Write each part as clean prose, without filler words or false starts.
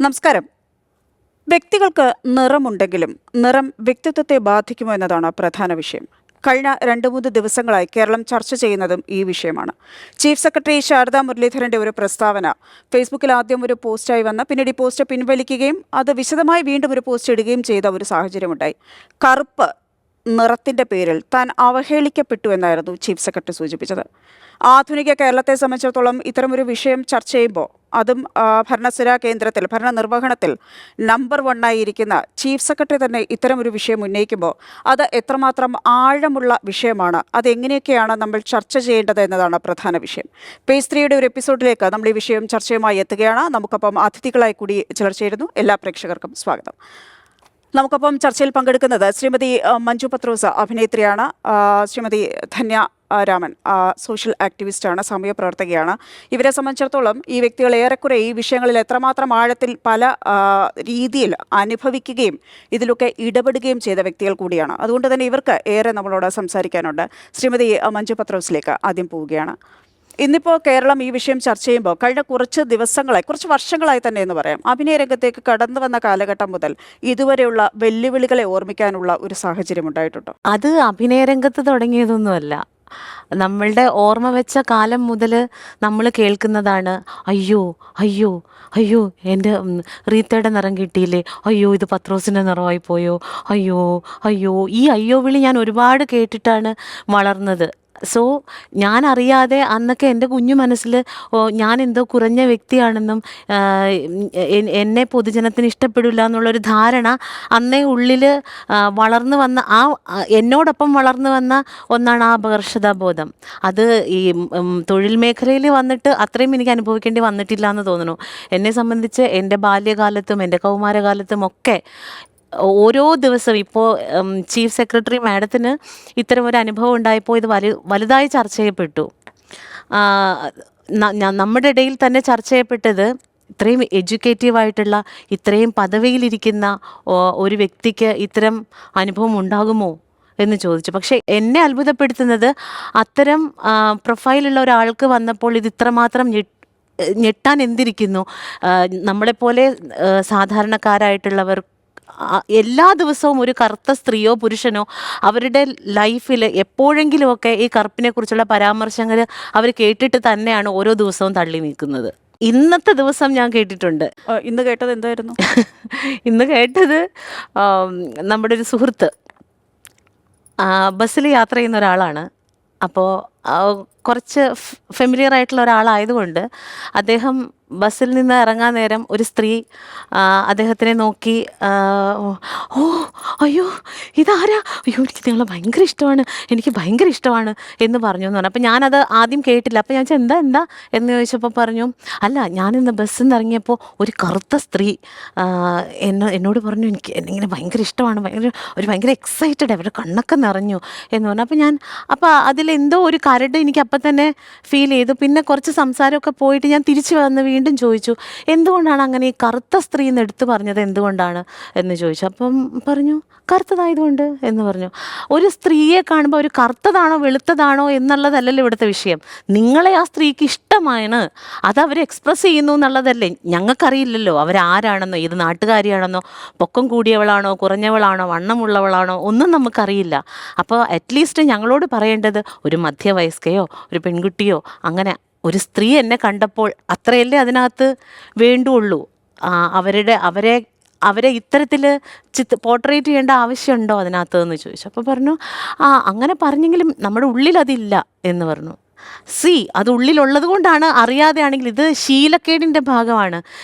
നമസ്കാരം. വ്യക്തികൾക്ക് നിറമുണ്ടെങ്കിലും നിറം വ്യക്തിത്വത്തെ ബാധിക്കുമോ എന്നതാണ് പ്രധാന വിഷയം. കഴിഞ്ഞ 2-3 ദിവസങ്ങളായി കേരളം ചർച്ച ചെയ്യുന്നതും ഈ വിഷയമാണ്. ചീഫ് സെക്രട്ടറി ശാരദാ മുരളീധരന്റെ ഒരു പ്രസ്താവന ഫേസ്ബുക്കിൽ ആദ്യം ഒരു പോസ്റ്റായി വന്ന് പിന്നീട് ഈ പോസ്റ്റ് പിൻവലിക്കുകയും അത് വിശദമായി വീണ്ടും ഒരു പോസ്റ്റ് ഇടുകയും ചെയ്ത ഒരു സാഹചര്യമുണ്ടായി. കറുപ്പ് നിറത്തിന്റെ പേരിൽ താൻ അവഹേളിക്കപ്പെട്ടു എന്നായിരുന്നു ചീഫ് സെക്രട്ടറി സൂചിപ്പിച്ചത്. ആധുനിക കേരളത്തെ സംബന്ധിച്ചിടത്തോളം ഇത്തരമൊരു വിഷയം ചർച്ച ചെയ്യുമ്പോൾ അതും ഭരണസിരാ കേന്ദ്രത്തിൽ ഭരണനിർവഹണത്തിൽ നമ്പർ 1 ഇരിക്കുന്ന ചീഫ് സെക്രട്ടറി തന്നെ ഇത്തരമൊരു വിഷയം ഉന്നയിക്കുമ്പോൾ അത് എത്രമാത്രം ആഴമുള്ള വിഷയമാണ്, അതെങ്ങനെയൊക്കെയാണ് നമ്മൾ ചർച്ച ചെയ്യേണ്ടത് എന്നതാണ് പ്രധാന വിഷയം. പേജ് 3യുടെ ഒരു എപ്പിസോഡിലേക്ക് നമ്മൾ ഈ വിഷയം ചർച്ചയുമായി എത്തുകയാണ്. നമുക്കൊപ്പം അതിഥികളായി കൂടി ചിലർ ചേരുന്നു. എല്ലാ പ്രേക്ഷകർക്കും സ്വാഗതം. നമുക്കൊപ്പം ചർച്ചയിൽ പങ്കെടുക്കുന്നത് ശ്രീമതി മഞ്ജു പത്രോസ്, അഭിനേത്രിയാണ്. ശ്രീമതി ധന്യ രാമൻ, സോഷ്യൽ ആക്ടിവിസ്റ്റാണ്, സാമൂഹ്യ പ്രവർത്തകയാണ്. ഇവരെ സംബന്ധിച്ചിടത്തോളം ഈ വ്യക്തികൾ ഏറെക്കുറെ ഈ വിഷയങ്ങളിൽ എത്രമാത്രം ആഴത്തിൽ പല രീതിയിൽ അനുഭവിക്കുകയും ഇതിലൊക്കെ ഇടപെടുകയും ചെയ്ത വ്യക്തികൾ കൂടിയാണ്. അതുകൊണ്ട് തന്നെ ഇവർക്ക് ഏറെ നമ്മളോട് സംസാരിക്കാനുണ്ട്. ശ്രീമതി മഞ്ജു പത്രോസിലേക്ക് ആദ്യം പോവുകയാണ്. ഇന്നിപ്പോൾ കേരളം ഈ വിഷയം ചർച്ച ചെയ്യുമ്പോൾ കഴിഞ്ഞ കുറച്ച് വർഷങ്ങളായി തന്നെ എന്ന് പറയാം, അഭിനയ രംഗത്തേക്ക് കടന്നു വന്ന കാലഘട്ടം മുതൽ ഇതുവരെയുള്ള വെല്ലുവിളികളെ ഓർമ്മിക്കാനുള്ള ഒരു സാഹചര്യം ഉണ്ടായിട്ടുണ്ടോ? അത് അഭിനയ രംഗത്ത് തുടങ്ങിയതൊന്നുമല്ല. നമ്മളുടെ ഓർമ്മ വെച്ച കാലം മുതൽ നമ്മൾ കേൾക്കുന്നതാണ്, അയ്യോ അയ്യോ അയ്യോ എൻ്റെ റീത്തയുടെ നിറം കിട്ടിയില്ലേ, അയ്യോ ഇത് പത്രോസിൻ്റെ നിറമായി പോയോ, അയ്യോ അയ്യോ. ഈ അയ്യോ വിളി ഞാൻ ഒരുപാട് കേട്ടിട്ടാണ് വളർന്നത്. സോ ഞാൻ അറിയാതെ അന്നൊക്കെ എൻ്റെ കുഞ്ഞു മനസ്സിൽ ഞാൻ എന്തോ കുറഞ്ഞ വ്യക്തിയാണെന്നും എന്നെ പൊതുജനത്തിന് ഇഷ്ടപ്പെടില്ല എന്നുള്ളൊരു ധാരണ അന്നേ ഉള്ളിൽ വളർന്നു വന്ന എന്നോടൊപ്പം വളർന്നു വന്ന ഒന്നാണ് ആ അപകർഷതാബോധം. അത് ഈ തൊഴിൽ മേഖലയിൽ വന്നിട്ട് അത്രയും എനിക്ക് അനുഭവിക്കേണ്ടി വന്നിട്ടില്ല എന്ന് തോന്നുന്നു. എന്നെ സംബന്ധിച്ച് എൻ്റെ ബാല്യകാലത്തും എൻ്റെ കൗമാരകാലത്തും ഒക്കെ ഓരോ ദിവസം ഇപ്പോൾ ചീഫ് സെക്രട്ടറി മാഡത്തിന് ഇത്തരം ഒരു അനുഭവം ഉണ്ടായപ്പോൾ ഇത് വലുതായി ചർച്ച ചെയ്യപ്പെട്ടു. നമ്മുടെ ഇടയിൽ തന്നെ ചർച്ച ചെയ്യപ്പെട്ടത് ഇത്രയും എഡ്യൂക്കേറ്റീവായിട്ടുള്ള ഇത്രയും പദവിയിലിരിക്കുന്ന ഒരു വ്യക്തിക്ക് ഇത്തരം അനുഭവം ഉണ്ടാകുമോ എന്ന് ചോദിച്ചു. പക്ഷേ എന്നെ അത്ഭുതപ്പെടുത്തുന്നത് അത്തരം പ്രൊഫൈലുള്ള ഒരാൾക്ക് വന്നപ്പോൾ ഇത് ഇത്രമാത്രം ഞെട്ടാൻ എന്തിരിക്കുന്നു. നമ്മളെപ്പോലെ സാധാരണക്കാരായിട്ടുള്ളവർ എല്ലാ ദിവസവും ഒരു കറുത്ത സ്ത്രീയോ പുരുഷനോ അവരുടെ ലൈഫിൽ എപ്പോഴെങ്കിലുമൊക്കെ ഈ കറുപ്പിനെ കുറിച്ചുള്ള പരാമർശങ്ങൾ അവർ കേട്ടിട്ട് തന്നെയാണ് ഓരോ ദിവസവും തള്ളി നീക്കുന്നത്. ഇന്നത്തെ ദിവസം ഞാൻ കേട്ടിട്ടുണ്ട്. ഇന്ന് കേട്ടത് എന്തായിരുന്നു? ഇന്ന് കേട്ടത് നമ്മുടെ ഒരു സുഹൃത്ത് ബസ്സിൽ യാത്ര ചെയ്യുന്ന ഒരാളാണ്. അപ്പോൾ കുറച്ച് ഫെമിലിയർ ആയിട്ടുള്ള ഒരാളായതുകൊണ്ട് അദ്ദേഹം ബസ്സിൽ നിന്ന് ഇറങ്ങാൻ നേരം ഒരു സ്ത്രീ അദ്ദേഹത്തിനെ നോക്കി, ഓ അയ്യോ ഇതാരാ, അയ്യോ എനിക്ക് നിങ്ങളെ ഭയങ്കര ഇഷ്ടമാണ്, എനിക്ക് ഭയങ്കര ഇഷ്ടമാണ് എന്ന് പറഞ്ഞു എന്ന് പറഞ്ഞു. അപ്പം ഞാനത് ആദ്യം കേട്ടില്ല. അപ്പം ഞാൻ ചോദിച്ചാൽ എന്താ എന്ന് ചോദിച്ചപ്പോൾ പറഞ്ഞു, അല്ല ഞാനിന്ന് ബസ്സിൽ നിന്ന് ഇറങ്ങിയപ്പോൾ ഒരു കറുത്ത സ്ത്രീ എന്നോട് പറഞ്ഞു എന്നിങ്ങനെ ഭയങ്കര ഇഷ്ടമാണ്, ഭയങ്കര എക്സൈറ്റഡ്, അവരുടെ കണ്ണൊക്കെ നിറഞ്ഞു എന്ന് പറഞ്ഞു. അപ്പോൾ അതിലെന്തോ ഒരു കരട് എനിക്ക് അപ്പം തന്നെ ഫീൽ ചെയ്തു. പിന്നെ കുറച്ച് സംസാരമൊക്കെ പോയിട്ട് ഞാൻ തിരിച്ചു വന്ന് വീണ്ടും ചോദിച്ചു, എന്തുകൊണ്ടാണ് അങ്ങനെ ഈ കറുത്ത സ്ത്രീ എന്ന് എടുത്തു പറഞ്ഞത്, എന്തുകൊണ്ടാണ് എന്ന് ചോദിച്ചു. അപ്പം പറഞ്ഞു കറുത്തതായതുകൊണ്ട് എന്ന് പറഞ്ഞു. ഒരു സ്ത്രീയെ കാണുമ്പോൾ ഒരു കറുത്തതാണോ വെളുത്തതാണോ എന്നുള്ളതല്ലല്ലോ ഇവിടുത്തെ വിഷയം. നിങ്ങളെ ആ സ്ത്രീക്ക് ഇഷ്ടമാണ്, അത് അവർ എക്സ്പ്രസ് ചെയ്യുന്നു എന്നുള്ളതല്ലേ. ഞങ്ങൾക്കറിയില്ലല്ലോ അവരാരാണെന്നോ, ഏത് നാട്ടുകാരിയാണെന്നോ, പൊക്കം കൂടിയവളാണോ കുറഞ്ഞവളാണോ വണ്ണമുള്ളവളാണോ ഒന്നും നമുക്കറിയില്ല. അപ്പോൾ അറ്റ്ലീസ്റ്റ് ഞങ്ങളോട് പറയേണ്ടത് ഒരു മധ്യവയസ്കയോ ഒരു പെൺകുട്ടിയോ അങ്ങനെ ഒരു സ്ത്രീ എന്നെ കണ്ടപ്പോൾ അത്രയല്ലേ അതിനകത്ത് വേണ്ടുള്ളൂ. അവരെ ഇത്തരത്തിൽ പോർട്രേറ്റ് ചെയ്യേണ്ട ആവശ്യമുണ്ടോ അതിനകത്ത് എന്ന് ചോദിച്ചു. അപ്പോൾ പറഞ്ഞു അങ്ങനെ പറഞ്ഞെങ്കിലും നമ്മുടെ ഉള്ളിൽ അതില്ല എന്ന് പറഞ്ഞു. അത് ഉള്ളിലുള്ളത് കൊണ്ടാണ്, അറിയാതെ ആണെങ്കിൽ ഇത് ശീലക്കേടിൻ്റെ ഭാഗമാണ്.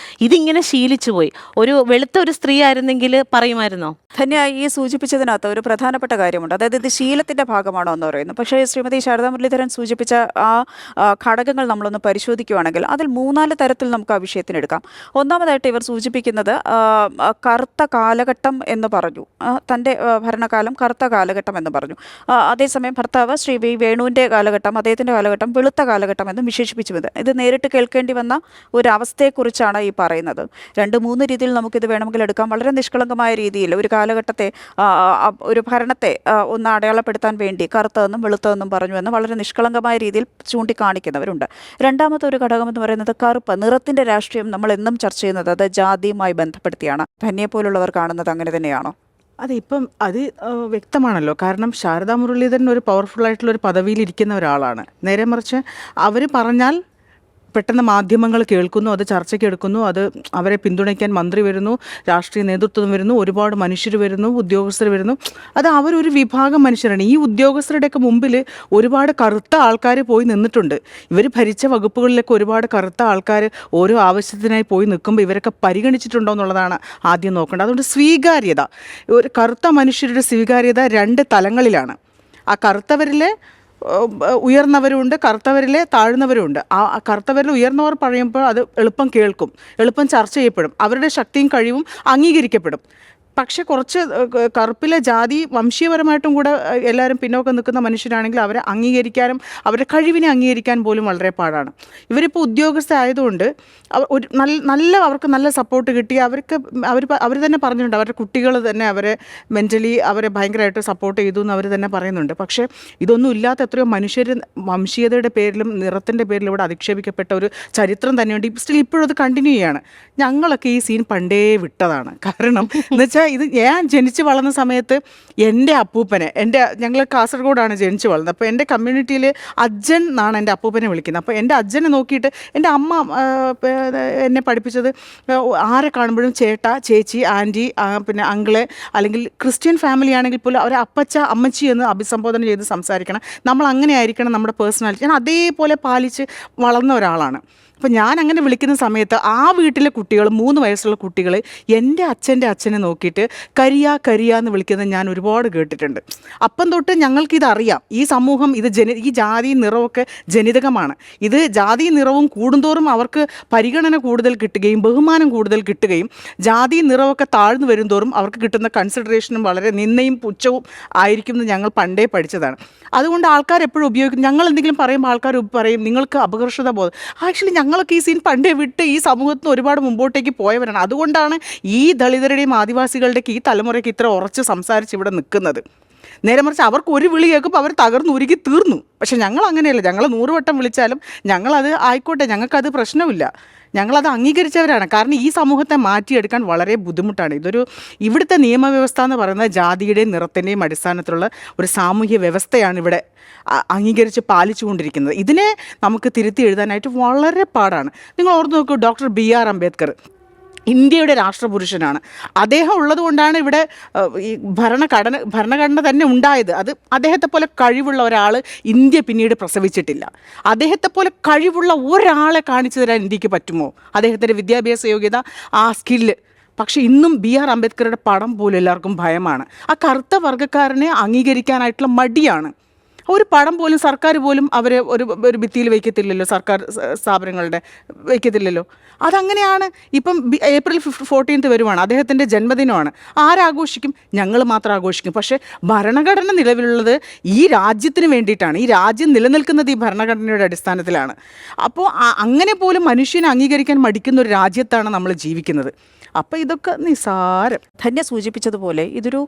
ഇതിങ്ങനെ ശീലിച്ചു പോയി. ഒരു വെളുത്ത ഒരു സ്ത്രീ ആയിരുന്നെങ്കിൽ പറയുമായിരുന്നോ? ധന്യ ഈ സൂചിപ്പിച്ചതിനകത്ത് ഒരു പ്രധാനപ്പെട്ട കാര്യമുണ്ട്. അതായത് ഇത് ശീലത്തിൻ്റെ ഭാഗമാണോ എന്ന് പറയുന്നു. പക്ഷേ ശ്രീമതി ശാരദാ മുരളീധരൻ സൂചിപ്പിച്ച ആ ഘടകങ്ങൾ നമ്മളൊന്ന് പരിശോധിക്കുകയാണെങ്കിൽ അതിൽ 3-4 തരത്തിൽ നമുക്ക് ആ വിഷയത്തിന് എടുക്കാം. ഒന്നാമതായിട്ട് ഇവർ സൂചിപ്പിക്കുന്നത് കറുത്ത കാലഘട്ടം എന്ന് പറഞ്ഞു, തൻ്റെ ഭരണകാലം കറുത്ത കാലഘട്ടം എന്ന് പറഞ്ഞു. അതേസമയം ഭർത്താവ് ശ്രീ വി വേണുവിൻ്റെ കാലഘട്ടം, അദ്ദേഹത്തിൻ്റെ കാലഘട്ടം കാലഘട്ടം വെളുത്ത കാലഘട്ടം എന്നും വിശേഷിപ്പിച്ചുവത്. ഇത് നേരിട്ട് കേൾക്കേണ്ടി വന്ന ഒരു അവസ്ഥയെക്കുറിച്ചാണ് ഈ പറയുന്നത്. 2-3 രീതിയിൽ നമുക്കിത് വേണമെങ്കിൽ എടുക്കാം. വളരെ നിഷ്കളങ്കമായ രീതിയിൽ ഒരു കാലഘട്ടത്തെ ഒരു ഭരണത്തെ ഒന്ന് അടയാളപ്പെടുത്താൻ വേണ്ടി കറുത്തതെന്നും വെളുത്തതെന്നും പറഞ്ഞു എന്ന് വളരെ നിഷ്കളങ്കമായ രീതിയിൽ ചൂണ്ടിക്കാണിക്കുന്നവരുണ്ട്. രണ്ടാമത്തെ ഒരു ഘടകം എന്ന് പറയുന്നത് കറുപ്പ്, നിറത്തിൻ്റെ രാഷ്ട്രീയം. നമ്മൾ എന്നും ചർച്ച ചെയ്യുന്നത് അത് ജാതിയുമായി ബന്ധപ്പെടുത്തിയാണ്. ധന്യയെ പോലുള്ളവർ കാണുന്നത് അങ്ങനെ തന്നെയാണോ? ഇപ്പം അത് വ്യക്തമാണല്ലോ. കാരണം ശാരദാ മുരളീധരൻ ഒരു പവർഫുൾ ആയിട്ടുള്ള ഒരു പദവിയിൽ ഇരിക്കുന്ന ഒരാളാണ്. നേരെ മറിച്ച് അവർ പറഞ്ഞാൽ പെട്ടെന്ന് മാധ്യമങ്ങൾ കേൾക്കുന്നു, അത് ചർച്ചയ്ക്ക് എടുക്കുന്നു, അത് അവരെ പിന്തുണയ്ക്കാൻ മന്ത്രി വരുന്നു, രാഷ്ട്രീയ നേതൃത്വം വരുന്നു, ഒരുപാട് മനുഷ്യർ വരുന്നു, ഉദ്യോഗസ്ഥർ വരുന്നു. അത് അവരൊരു വിഭാഗം മനുഷ്യരാണ്. ഈ ഉദ്യോഗസ്ഥരുടെയൊക്കെ മുമ്പിൽ ഒരുപാട് കറുത്ത ആൾക്കാർ പോയി നിന്നിട്ടുണ്ട്. ഇവർ ഭരിച്ച വകുപ്പുകളിലൊക്കെ ഒരുപാട് കറുത്ത ആൾക്കാർ ഓരോ ആവശ്യത്തിനായി പോയി നിൽക്കുമ്പോൾ ഇവരൊക്കെ പരിഗണിച്ചിട്ടുണ്ടോ എന്നുള്ളതാണ് ആദ്യം നോക്കേണ്ടത്. അതുകൊണ്ട് സ്വീകാര്യത, ഒരു കറുത്ത മനുഷ്യരുടെ സ്വീകാര്യത 2 തലങ്ങളിലാണ്. ആ കറുത്തവരിലെ ഉയർന്നവരുണ്ട്, കറുത്തവരിലെ താഴ്ന്നവരുണ്ട്. ആ കറുത്തവരിൽ ഉയർന്നവർ പറയുമ്പോൾ അത് എളുപ്പം കേൾക്കും, എളുപ്പം ചർച്ച ചെയ്യപ്പെടും, അവരുടെ ശക്തിയും കഴിവും അംഗീകരിക്കപ്പെടും. പക്ഷെ കുറച്ച് കറുപ്പിലെ ജാതി വംശീയപരമായിട്ടും കൂടെ എല്ലാവരും പിന്നോക്കം നിൽക്കുന്ന മനുഷ്യരാണെങ്കിൽ അവരെ അംഗീകരിക്കാനും അവരുടെ കഴിവിനെ അംഗീകരിക്കാൻ പോലും വളരെ പാടാണ്. ഇവരിപ്പോൾ ഉദ്യോഗസ്ഥരായതുകൊണ്ട് അവർക്ക് നല്ല സപ്പോർട്ട് കിട്ടി. അവർ തന്നെ പറഞ്ഞിട്ടുണ്ട്, അവരുടെ കുട്ടികൾ തന്നെ അവരെ മെൻ്റലി അവരെ ഭയങ്കരമായിട്ട് സപ്പോർട്ട് ചെയ്തു എന്ന് അവർ തന്നെ പറയുന്നുണ്ട്. പക്ഷേ ഇതൊന്നും ഇല്ലാത്ത എത്രയോ മനുഷ്യർ വംശീയതയുടെ പേരിലും നിറത്തിൻ്റെ പേരിലും ഇവിടെ അധിക്ഷേപിക്കപ്പെട്ട ഒരു ചരിത്രം തന്നെയുണ്ട്. സ്റ്റിൽ ഇപ്പോഴും അത് കണ്ടിന്യൂ ചെയ്യാണ്. ഞങ്ങളൊക്കെ ഈ സീൻ പണ്ടേ വിട്ടതാണ്. കാരണം എന്നുവെച്ചാൽ ഇത് ഞാൻ ജനിച്ച് വളർന്ന സമയത്ത് എൻ്റെ അപ്പൂപ്പനെ, ഞങ്ങൾ കാസർഗോഡാണ് ജനിച്ച് വളർന്നത്. അപ്പോൾ എൻ്റെ കമ്മ്യൂണിറ്റിയിൽ അജ്ജൻ എന്നാണ് എൻ്റെ അപ്പൂപ്പനെ വിളിക്കുന്നത്. അപ്പോൾ എൻ്റെ അജ്ജനെ നോക്കിയിട്ട് എൻ്റെ അമ്മ എന്നെ പഠിപ്പിച്ചത് ആരെ കാണുമ്പോഴും ചേട്ടാ, ചേച്ചി, ആൻറ്റി, പിന്നെ അങ്കിള്, അല്ലെങ്കിൽ ക്രിസ്ത്യൻ ഫാമിലി ആണെങ്കിൽ പോലും അവരെ അപ്പച്ച, അമ്മച്ചി എന്ന് അഭിസംബോധന ചെയ്ത് സംസാരിക്കണം. നമ്മൾ അങ്ങനെ ആയിരിക്കണം നമ്മുടെ പേഴ്സണാലിറ്റി. ഞാൻ അതേപോലെ പാലിച്ച് വളർന്ന ഒരാളാണ്. അപ്പോൾ ഞാൻ അങ്ങനെ വിളിക്കുന്ന സമയത്ത് ആ വീട്ടിലെ കുട്ടികൾ, 3 വയസ്സുള്ള കുട്ടികൾ എൻ്റെ അച്ഛനെ നോക്കിയിട്ട് കരിയ എന്ന് വിളിക്കുന്നത് ഞാൻ ഒരുപാട് കേട്ടിട്ടുണ്ട്. അപ്പം തൊട്ട് ഞങ്ങൾക്കിതറിയാം. ഈ സമൂഹം ഈ ജാതി നിറമൊക്കെ ജനിതകമാണ്. ഇത് ജാതി നിറവും കൂടുന്തോറും അവർക്ക് പരിഗണന കൂടുതൽ കിട്ടുകയും ബഹുമാനം കൂടുതൽ കിട്ടുകയും ജാതി നിറമൊക്കെ താഴ്ന്നു വരും തോറും അവർക്ക് കിട്ടുന്ന കൺസിഡറേഷനും വളരെ നിന്നയും പുച്ഛവും ആയിരിക്കും എന്ന് ഞങ്ങൾ പണ്ടേ പഠിച്ചതാണ്. അതുകൊണ്ട് ആൾക്കാർ എപ്പോഴും ഉപയോഗിക്കും. ഞങ്ങൾ എന്തെങ്കിലും പറയുമ്പോൾ ആൾക്കാർ പറയും നിങ്ങൾക്ക് അപകർഷത ബോധം. ആക്ച്വലി ഞങ്ങളൊക്കെ ഈ സീൻ പണ്ടേ വിട്ട് ഈ സമൂഹത്തിന് ഒരുപാട് മുമ്പോട്ടേക്ക് പോയവരാണ്. അതുകൊണ്ടാണ് ഈ ദളിതരുടെയും ആദിവാസികളുടെയൊക്കെ ഈ തലമുറയ്ക്ക് ഇത്ര ഉറച്ച് സംസാരിച്ച് ഇവിടെ നിൽക്കുന്നത്. നേരെ മറിച്ച് അവർക്ക് ഒരു വിളി കേൾക്കുമ്പോൾ അവർ തകർന്നുരുകി തീർന്നു. പക്ഷെ ഞങ്ങൾ അങ്ങനെയല്ല. ഞങ്ങൾ 100 വട്ടം വിളിച്ചാലും ഞങ്ങളത് ആയിക്കോട്ടെ, ഞങ്ങൾക്കത് പ്രശ്നമില്ല. ഞങ്ങളത് അംഗീകരിച്ചവരാണ്. കാരണം ഈ സമൂഹത്തെ മാറ്റിയെടുക്കാൻ വളരെ ബുദ്ധിമുട്ടാണ്. ഇവിടുത്തെ നിയമവ്യവസ്ഥ എന്ന് പറയുന്നത് ജാതിയുടെയും നിറത്തിൻ്റെയും അടിസ്ഥാനത്തിലുള്ള ഒരു സാമൂഹ്യ വ്യവസ്ഥയാണ് ഇവിടെ അംഗീകരിച്ച് പാലിച്ചുകൊണ്ടിരിക്കുന്നത്. ഇതിനെ നമുക്ക് തിരുത്തി എഴുതാനായിട്ട് വളരെ പാടാണ്. നിങ്ങൾ ഓർത്ത് നോക്കൂ, ഡോക്ടർ BR അംബേദ്കർ ഇന്ത്യയുടെ രാഷ്ട്രപുരുഷനാണ്. അദ്ദേഹം ഉള്ളതുകൊണ്ടാണ് ഇവിടെ ഈ ഭരണഘടന തന്നെ ഉണ്ടായത്. അത് അദ്ദേഹത്തെ പോലെ കഴിവുള്ള ഒരാൾ ഇന്ത്യ പിന്നീട് പ്രസവിച്ചിട്ടില്ല. അദ്ദേഹത്തെ പോലെ കഴിവുള്ള ഒരാളെ കാണിച്ചു തരാൻ ഇന്ത്യക്ക് പറ്റുമോ? അദ്ദേഹത്തിൻ്റെ വിദ്യാഭ്യാസ യോഗ്യത, ആ സ്കില്ല്. പക്ഷേ ഇന്നും BR അംബേദ്കറുടെ പടം പോലും എല്ലാവർക്കും ഭയമാണ്. ആ കറുത്ത വർഗ്ഗക്കാരനെ അംഗീകരിക്കാനായിട്ടുള്ള മടിയാണ്. ഒരു പടം പോലും സർക്കാർ പോലും അവരെ ഒരു ഭിത്തിയിൽ വയ്ക്കത്തില്ലല്ലോ, സർക്കാർ സ്ഥാപനങ്ങളുടെ വയ്ക്കത്തില്ലല്ലോ. അതങ്ങനെയാണ്. ഇപ്പം April 14 വരുവാണ്, അദ്ദേഹത്തിൻ്റെ ജന്മദിനമാണ്. ആരാഘോഷിക്കും? ഞങ്ങൾ മാത്രം ആഘോഷിക്കും. പക്ഷേ ഭരണഘടന നിലവിലുള്ളത് ഈ രാജ്യത്തിന് വേണ്ടിയിട്ടാണ്. ഈ രാജ്യം നിലനിൽക്കുന്നത് ഈ ഭരണഘടനയുടെ അടിസ്ഥാനത്തിലാണ്. അപ്പോൾ അങ്ങനെ പോലും മനുഷ്യനെ അംഗീകരിക്കാൻ മടിക്കുന്ന ഒരു രാജ്യത്താണ് നമ്മൾ ജീവിക്കുന്നത്. അപ്പോൾ ഇതൊക്കെ നിസാരം. ധന്യ സൂചിപ്പിച്ചതുപോലെ ഇതൊരു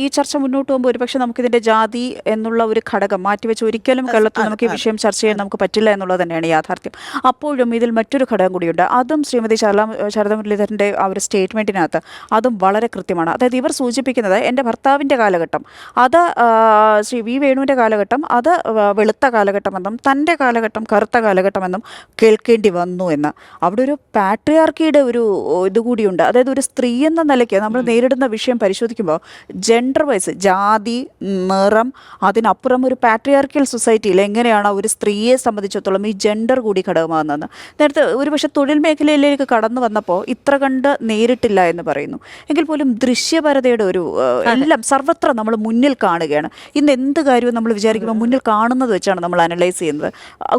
ഈ ചർച്ച മുന്നോട്ട് പോകുമ്പോൾ ഒരുപക്ഷെ നമുക്കിതിൻ്റെ ജാതി എന്നുള്ള ഒരു ഘടകം മാറ്റിവെച്ച് ഒരിക്കലും കേരളത്തിൽ നമുക്ക് ഈ വിഷയം ചർച്ച ചെയ്യാൻ നമുക്ക് പറ്റില്ല എന്നുള്ളത് തന്നെയാണ് യാഥാർത്ഥ്യം. അപ്പോഴും ഇതിൽ മറ്റൊരു ഘടകം കൂടിയുണ്ട്. അതും ശ്രീമതി ശാരദാ മുരളീധരൻ്റെ ആ ഒരു സ്റ്റേറ്റ്മെൻറ്റിനകത്ത് അതും വളരെ കൃത്യമാണ്. അതായത് ഇവർ സൂചിപ്പിക്കുന്നത് എൻ്റെ ഭർത്താവിൻ്റെ കാലഘട്ടം, അത് ശ്രീ V. വേണുവിൻ്റെ കാലഘട്ടം, അത് വെളുത്ത കാലഘട്ടമെന്നും തൻ്റെ കാലഘട്ടം കറുത്ത കാലഘട്ടമെന്നും കേൾക്കേണ്ടി വന്നു എന്ന്. അവിടെ ഒരു പാട്രിയാർക്കിയുടെ ഒരു ഇതുകൂടിയുണ്ട്. അതായത് ഒരു സ്ത്രീ എന്ന നിലയ്ക്ക് നമ്മൾ നേരിടുന്ന വിഷയം പരിശോധിക്കുമ്പോൾ ജെൻഡർ വൈസ്, ജാതി, നിറം, അതിനപ്പുറം ഒരു പാട്രിയാർക്കിയൽ സൊസൈറ്റിയിൽ എങ്ങനെയാണ് ഒരു സ്ത്രീയെ സംബന്ധിച്ചിടത്തോളം ഈ ജെൻഡർ കൂടി ഘടകമാകുന്നതെന്ന് നേരത്തെ ഒരുപക്ഷെ തൊഴിൽ മേഖലയിലേക്ക് കടന്നു വന്നപ്പോൾ ഇത്ര കണ്ട് നേരിട്ടില്ല എന്ന് പറയുന്നു. എങ്കിൽ പോലും ദൃശ്യപരതയുടെ ഒരു എല്ലാം സർവത്ര നമ്മൾ മുന്നിൽ കാണുകയാണ്. ഇന്ന് എന്ത് കാര്യവും നമ്മൾ വിചാരിക്കുമ്പോൾ മുന്നിൽ കാണുന്നത് വെച്ചാണ് നമ്മൾ അനലൈസ് ചെയ്യുന്നത്.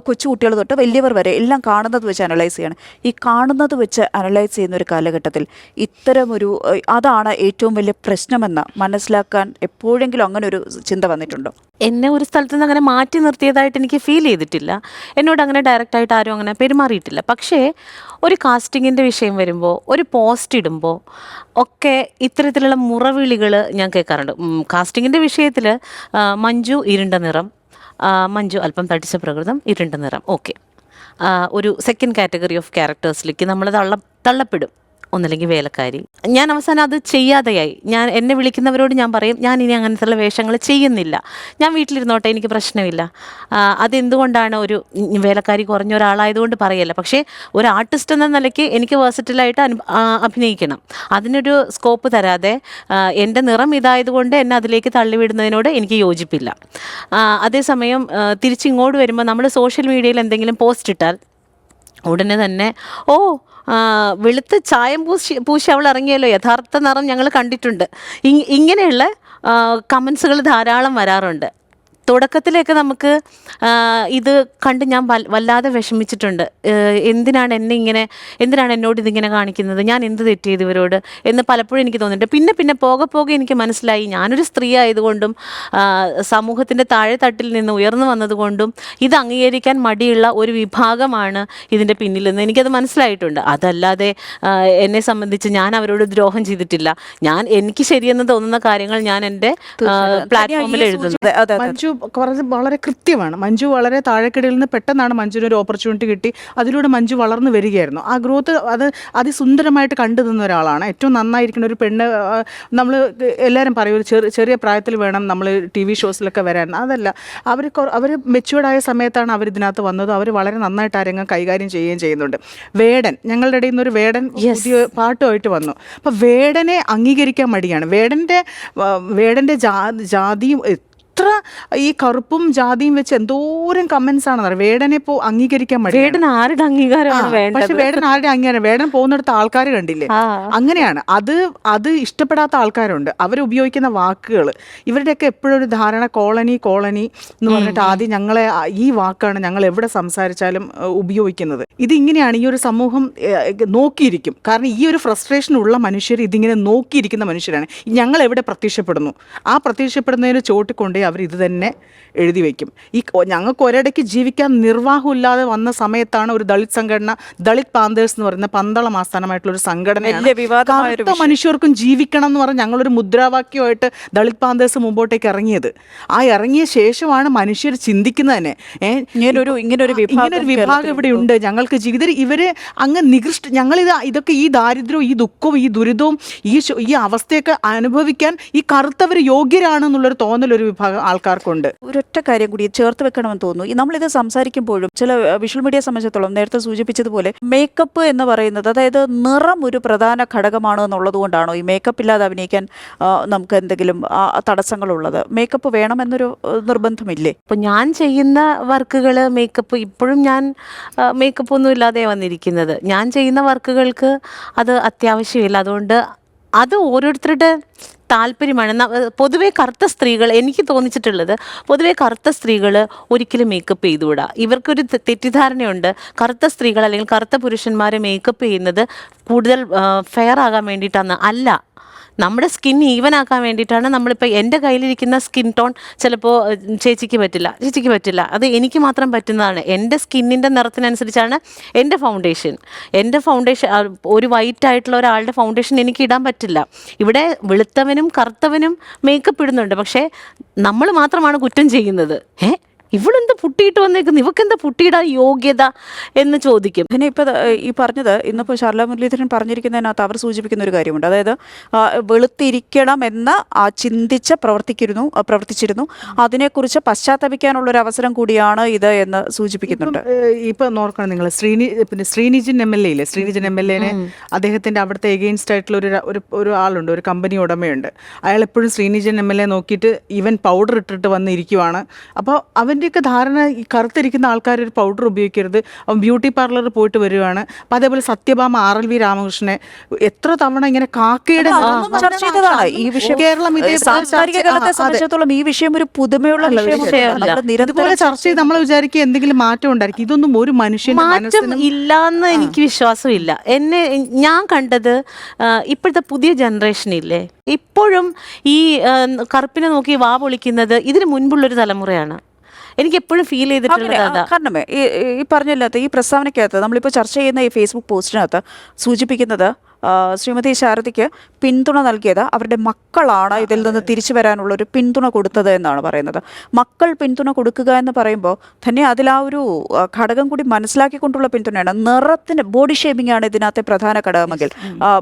കൊച്ചു കുട്ടികൾ തൊട്ട് വലിയവർ വരെ എല്ലാം കാണുന്നത് വെച്ച് അനലൈസ് ചെയ്യണം. ഈ കാണുന്നത് വെച്ച് അനലൈസ് ചെയ്യുന്ന വരുന്ന ഒരു കാലഘട്ടത്തിൽ ഇത്തരമൊരു അതാണ് ഏറ്റവും വലിയ പ്രശ്നമെന്ന് മനസ്സിലാക്കാൻ എപ്പോഴെങ്കിലും അങ്ങനെ ഒരു ചിന്ത വന്നിട്ടുണ്ടോ? എന്നെ ഒരു സ്ഥലത്ത് നിന്ന് അങ്ങനെ മാറ്റി നിർത്തിയതായിട്ട് എനിക്ക് ഫീൽ ചെയ്തിട്ടില്ല. എന്നോട് അങ്ങനെ ഡയറക്റ്റായിട്ട് ആരും അങ്ങനെ പെരുമാറിയിട്ടില്ല. പക്ഷേ ഒരു കാസ്റ്റിങ്ങിൻ്റെ വിഷയം വരുമ്പോൾ, ഒരു പോസ്റ്റ് ഇടുമ്പോൾ ഒക്കെ ഇത്തരത്തിലുള്ള മുറവിളികൾ ഞാൻ കേൾക്കാറുണ്ട്. കാസ്റ്റിങ്ങിൻ്റെ വിഷയത്തിൽ മഞ്ജു ഇരുണ്ട നിറം, മഞ്ജു അല്പം തടിച്ച പ്രകൃതം, ഇരുണ്ട നിറം, ഓക്കെ. ഒരു സെക്കൻഡ് കാറ്റഗറി ഓഫ് ക്യാരക്ടേഴ്സിലേക്ക് നമ്മൾ തള്ളപ്പെടും. ഒന്നല്ലെങ്കിൽ വേലക്കാരി. ഞാൻ അവസാനം അത് ചെയ്യാതെയായി. എന്നെ വിളിക്കുന്നവരോട് ഞാൻ പറയും, ഞാൻ ഇനി അങ്ങനത്തെ വേഷങ്ങൾ ചെയ്യുന്നില്ല, ഞാൻ വീട്ടിലിരുന്നോട്ടെ, എനിക്ക് പ്രശ്നമില്ല. അതെന്തുകൊണ്ടാണ് ഒരു വേലക്കാരി കുറഞ്ഞ ഒരാളായതുകൊണ്ട് പറയല്ല. പക്ഷേ ഒരു ആർട്ടിസ്റ്റ് എന്ന നിലയ്ക്ക് എനിക്ക് വേഴ്സറ്റലായിട്ട് അഭിനയിക്കണം. അതിനൊരു സ്കോപ്പ് തരാതെ എൻ്റെ നിറം ഇതായതുകൊണ്ട് എന്നെ അതിലേക്ക് തള്ളിവിടുന്നതിനോട് എനിക്ക് യോജിപ്പില്ല. അതേസമയം തിരിച്ചിങ്ങോട്ട് വരുമ്പോൾ നമ്മൾ സോഷ്യൽ മീഡിയയിൽ എന്തെങ്കിലും പോസ്റ്റ് ഇട്ടാൽ ഉടനെ തന്നെ വെളുത്ത് ചായം പൂശി അവൾ ഇറങ്ങിയല്ലോ, യഥാർത്ഥ നിറം ഞങ്ങൾ കണ്ടിട്ടുണ്ട്, ഇങ്ങനെയുള്ള കമൻസുകൾ ധാരാളം വരാറുണ്ട്. തുടക്കത്തിലേക്ക് നമുക്ക് ഇത് കണ്ട് ഞാൻ വല്ലാതെ വിഷമിച്ചിട്ടുണ്ട്. എന്തിനാണ് എന്നോട് ഇതിങ്ങനെ കാണിക്കുന്നത്, ഞാൻ എന്ത് തെറ്റ് ചെയ്തു ഇവരോട് എന്ന് പലപ്പോഴും എനിക്ക് തോന്നിയിട്ടുണ്ട്. പിന്നെ പോകെ എനിക്ക് മനസ്സിലായി, ഞാനൊരു സ്ത്രീ ആയതുകൊണ്ടും സമൂഹത്തിൻ്റെ താഴെത്തട്ടിൽ നിന്ന് ഉയർന്നു വന്നതുകൊണ്ടും ഇത് അംഗീകരിക്കാൻ മടിയുള്ള ഒരു വിഭാഗമാണ് ഇതിൻ്റെ പിന്നിലെന്ന് എനിക്കത് മനസ്സിലായിട്ടുണ്ട്. അതല്ലാതെ എന്നെ സംബന്ധിച്ച് ഞാൻ അവരോട് ദ്രോഹം ചെയ്തിട്ടില്ല. എനിക്ക് ശരിയെന്ന് തോന്നുന്ന കാര്യങ്ങൾ ഞാൻ എൻ്റെ പ്ലാറ്റ്ഫോമിൽ എഴുതുന്നു. വളരെ കൃത്യമാണ്. മഞ്ജു വളരെ താഴെക്കിടയിൽ നിന്ന് പെട്ടെന്നാണ് മഞ്ജുവിന് ഒരു ഓപ്പർച്യൂണിറ്റി കിട്ടി. അതിലൂടെ മഞ്ജു വളർന്നു വരികയായിരുന്നു. ആ ഗ്രോത്ത് അത് അതിസുന്ദരമായിട്ട് കണ്ടു നിന്ന ഒരാളാണ്. ഏറ്റവും നന്നായിരിക്കുന്ന ഒരു പെണ്ണ്. നമ്മൾ എല്ലാവരും പറയും ഒരു ചെറിയ പ്രായത്തിൽ വേണം നമ്മൾ TV ഷോസിലൊക്കെ വരാൻ. അതല്ല, അവർ മെച്യൂർഡായ സമയത്താണ് അവർ ഇതിനകത്ത് വന്നത്. അവർ വളരെ നന്നായിട്ട് ആ രംഗം കൈകാര്യം ചെയ്യുകയും ചെയ്യുന്നുണ്ട്. വേടൻ, ഞങ്ങളുടെ ഇടയിൽ നിന്ന് ഒരു വേടൻ പുതിയ പാട്ടുമായിട്ട് വന്നു. അപ്പോൾ വേടനെ അംഗീകരിക്കാൻ മടിയാണ്. വേടൻ്റെ ജാതിയും എത്ര ഈ കറുപ്പും ജാതിയും വെച്ച് എന്തോരം കമന്റ്സ് ആണെന്ന് വേടനെ അംഗീകരിക്കാൻ മതി. വേടൻ ആരുടെ അംഗീകാരമാണ് വേണ്ടത്? പക്ഷെ വേടൻ ആരുടെ അംഗീകാരം? വേടൻ പോകുന്നിടത്ത് ആൾക്കാർ കണ്ടില്ലേ? അങ്ങനെയാണ്. അത് ഇഷ്ടപ്പെടാത്ത ആൾക്കാരുണ്ട്. അവരുപയോഗിക്കുന്ന വാക്കുകൾ, ഇവരുടെയൊക്കെ എപ്പോഴും ഒരു ധാരണ കോളനി എന്ന് പറഞ്ഞിട്ട് ആദ്യം ഞങ്ങളെ ഈ വാക്കാണ് ഞങ്ങൾ എവിടെ സംസാരിച്ചാലും ഉപയോഗിക്കുന്നത്. ഇതിങ്ങനെയാണ്. ഈ ഒരു സമൂഹം നോക്കിയിരിക്കും. കാരണം ഈ ഒരു ഫ്രസ്ട്രേഷൻ ഉള്ള മനുഷ്യർ ഇതിങ്ങനെ നോക്കിയിരിക്കുന്ന മനുഷ്യരാണ്. ഞങ്ങൾ എവിടെ പ്രത്യക്ഷപ്പെടുന്നു, ആ പ്രത്യക്ഷപ്പെടുന്നതിന് ചോട്ടിക്കൊണ്ട് അവർ ഇത് തന്നെ എഴുതി വയ്ക്കും. ഞങ്ങൾക്ക് ഒരിടയ്ക്ക് ജീവിക്കാൻ നിർവാഹമില്ലാതെ വന്ന സമയത്താണ് ഒരു ദളിത് സംഘടന, ദളിത് പാന്തേഴ്സ് എന്ന് പറയുന്ന പന്തളം ആസ്ഥാനമായിട്ടുള്ള ഒരു സംഘടനയാണ്, കറുത്ത മനുഷ്യർക്കും ജീവിക്കണം എന്ന് പറഞ്ഞ് ഞങ്ങളൊരു മുദ്രാവാക്യമായിട്ട് ദളിത് പാന്തേഴ്സ് മുമ്പോട്ടേക്ക് ഇറങ്ങിയത്. ആ ഇറങ്ങിയ ശേഷമാണ് മനുഷ്യർ ചിന്തിക്കുന്നത് തന്നെ, ഇങ്ങനൊരു വിഭാഗം ഇവിടെ ഉണ്ട്, ഞങ്ങൾക്ക് ജീവിതം ഇവര് അങ്ങ് ഇതൊക്കെ ഈ ദാരിദ്ര്യവും ഈ ദുഃഖവും ഈ ദുരിതവും ഈ അവസ്ഥയൊക്കെ അനുഭവിക്കാൻ ഈ കറുത്തവർ യോഗ്യരാണെന്നുള്ളൊരു തോന്നൽ ഒരു വിഭാഗം ആൾക്കാർക്കുണ്ട്. ഒരൊറ്റ കാര്യം കൂടി ചേർത്ത് വെക്കണമെന്ന് തോന്നുന്നു. നമ്മളിത് സംസാരിക്കുമ്പോഴും ചില വിഷ്വൽ മീഡിയ സംബന്ധിച്ചിടത്തോളം നേരത്തെ സൂചിപ്പിച്ചതുപോലെ മേക്കപ്പ് എന്ന് പറയുന്നത്, അതായത് നിറം ഒരു പ്രധാന ഘടകമാണ് എന്നുള്ളത് കൊണ്ടാണോ ഈ മേക്കപ്പ് ഇല്ലാതെ അഭിനയിക്കാൻ നമുക്ക് എന്തെങ്കിലും തടസ്സങ്ങളുള്ളത്? മേക്കപ്പ് വേണമെന്നൊരു നിർബന്ധമില്ലേ? ഇപ്പോൾ ഞാൻ ചെയ്യുന്ന വർക്കുകൾ മേക്കപ്പ്, ഇപ്പോഴും ഞാൻ മേക്കപ്പ് ഒന്നും ഇല്ലാതെ വന്നിരിക്കുന്നത്. ഞാൻ ചെയ്യുന്ന വർക്കുകൾക്ക് അത് അത്യാവശ്യമില്ല. അതുകൊണ്ട് അത് ഓരോരുത്തരുടെ താല്പര്യമാണ്. പൊതുവേ കറുത്ത സ്ത്രീകൾ, എനിക്ക് തോന്നിച്ചിട്ടുള്ളത് പൊതുവേ കറുത്ത സ്ത്രീകൾ ഒരിക്കലും മേക്കപ്പ് ചെയ്തുകൂടാ. ഇവർക്കൊരു തെറ്റിദ്ധാരണയുണ്ട്, കറുത്ത സ്ത്രീകൾ അല്ലെങ്കിൽ കറുത്ത പുരുഷന്മാരെ മേക്കപ്പ് ചെയ്യുന്നത് കൂടുതൽ ഫെയർ ആകാൻ വേണ്ടിയിട്ടാണ്. അല്ല, നമ്മുടെ സ്കിൻ ഈവൻ ആക്കാൻ വേണ്ടിയിട്ടാണ്. നമ്മളിപ്പോൾ എൻ്റെ കയ്യിലിരിക്കുന്ന സ്കിൻ ടോൺ ചിലപ്പോൾ ചേച്ചിക്ക് പറ്റില്ല, അത് എനിക്ക് മാത്രം പറ്റുന്നതാണ്. എൻ്റെ സ്കിന്നിൻ്റെ നിറത്തിനനുസരിച്ചാണ് എൻ്റെ ഫൗണ്ടേഷൻ. ഒരു വൈറ്റ് ആയിട്ടുള്ള ഒരാളുടെ ഫൗണ്ടേഷൻ എനിക്ക് ഇടാൻ പറ്റില്ല. ഇവിടെ വെളുത്തവനും കറുത്തവനും മേക്കപ്പ് ഇടുന്നുണ്ട്. പക്ഷേ നമ്മൾ മാത്രമാണ് കുറ്റം ചെയ്യുന്നത്. ഇവളെന്താ പുട്ടിയിട്ട് വന്നേക്കുന്നു, ഇവക്കെന്താ പുട്ടിയിടാൻ യോഗ്യത എന്ന് ചോദിക്കും. പിന്നെ ഇപ്പോൾ ഈ പറഞ്ഞത് ഇന്നിപ്പോൾ ഷാർല മുരളീധരൻ പറഞ്ഞിരിക്കുന്നതിനകത്ത് അവർ സൂചിപ്പിക്കുന്ന ഒരു കാര്യമുണ്ട്. അതായത് വെളുത്തിരിക്കണം എന്ന് പ്രവർത്തിച്ചിരുന്നു, അതിനെക്കുറിച്ച് പശ്ചാത്തപിക്കാനുള്ളൊരു അവസരം കൂടിയാണ് ഇത് എന്ന് സൂചിപ്പിക്കുന്നുണ്ട്. ഇപ്പം നോക്കണം നിങ്ങൾ, ശ്രീനിജൻ MLA ഇല്ലേ, ശ്രീനിജൻ MLA-നെ അദ്ദേഹത്തിൻ്റെ അവിടുത്തെ എഗെയിൻസ്റ്റ് ആയിട്ടുള്ള ഒരു ആളുണ്ട്, ഒരു കമ്പനി ഉടമയുണ്ട്. അയാൾ എപ്പോഴും ശ്രീനിജൻ MLA നോക്കിയിട്ട് ഈവൻ പൗഡർ ഇട്ടിട്ട് വന്നിരിക്കുവാണ്. അപ്പോൾ അവൻ്റെ അവൻ്റെയൊക്കെ ധാരണ ഈ കറുത്തിരിക്കുന്ന ആൾക്കാർ ഒരു പൗഡർ ഉപയോഗിക്കരുത്, അവൻ ബ്യൂട്ടി പാർലറിൽ പോയിട്ട് വരുവാണ്. അപ്പം അതേപോലെ സത്യഭാമ RLV രാമകൃഷ്ണനെ എത്ര തവണ ഇങ്ങനെ കാക്കയുടെ അതൊന്നും ചർച്ച ചെയ്തതാണ് ഈ വിഷയം. കേരളം സാംസ്കാരിക കാലത്തെ സംബന്ധിച്ചിടത്തോളം ഈ വിഷയം ഒരു പുതുമയുള്ള വിഷയമല്ല. ഇതുപോലെ ചർച്ച ചെയ്ത് നമ്മൾ വിചാരിക്കുക എന്തെങ്കിലും മാറ്റം ഉണ്ടായിരിക്കും. ഇതൊന്നും ഒരു മനുഷ്യന്റെ മാറ്റം ഇല്ലാന്ന് എനിക്ക് വിശ്വാസമില്ല. ഞാൻ കണ്ടത് ഇപ്പോഴത്തെ പുതിയ ജനറേഷനില്ലേ, ഇപ്പോഴും ഈ കറുപ്പിനെ നോക്കി വാ പൊളിക്കുന്നത് ഇതിന് മുൻപുള്ളൊരു തലമുറയാണ്. എനിക്ക് എപ്പോഴും ഫീൽ ചെയ്തിട്ടുള്ളത് അതാ. കാരണമേ ഈ പറഞ്ഞില്ലാത്ത ഈ പ്രസ്താവനയ്ക്കകത്ത് നമ്മളിപ്പോൾ ചർച്ച ചെയ്യുന്ന ഈ ഫേസ്ബുക്ക് പോസ്റ്റിനകത്ത് സൂചിപ്പിക്കുന്നത് ശ്രീമതി ശാരദയ്ക്ക് പിന്തുണ നൽകിയത് അവരുടെ മക്കളാണ് ഇതിൽ നിന്ന് തിരിച്ചു വരാനുള്ള ഒരു പിന്തുണ കൊടുത്തത് എന്നാണ് പറയുന്നത്. മക്കൾ പിന്തുണ കൊടുക്കുക എന്ന് പറയുമ്പോൾ തന്നെ അതിൽ ആ ഒരു ഘടകം കൂടി മനസ്സിലാക്കിക്കൊണ്ടുള്ള പിന്തുണയാണ്. നിറത്തിന് ബോഡി ഷേമിംഗ് ആണ് ഇതിനകത്തെ പ്രധാന ഘടകമെങ്കിൽ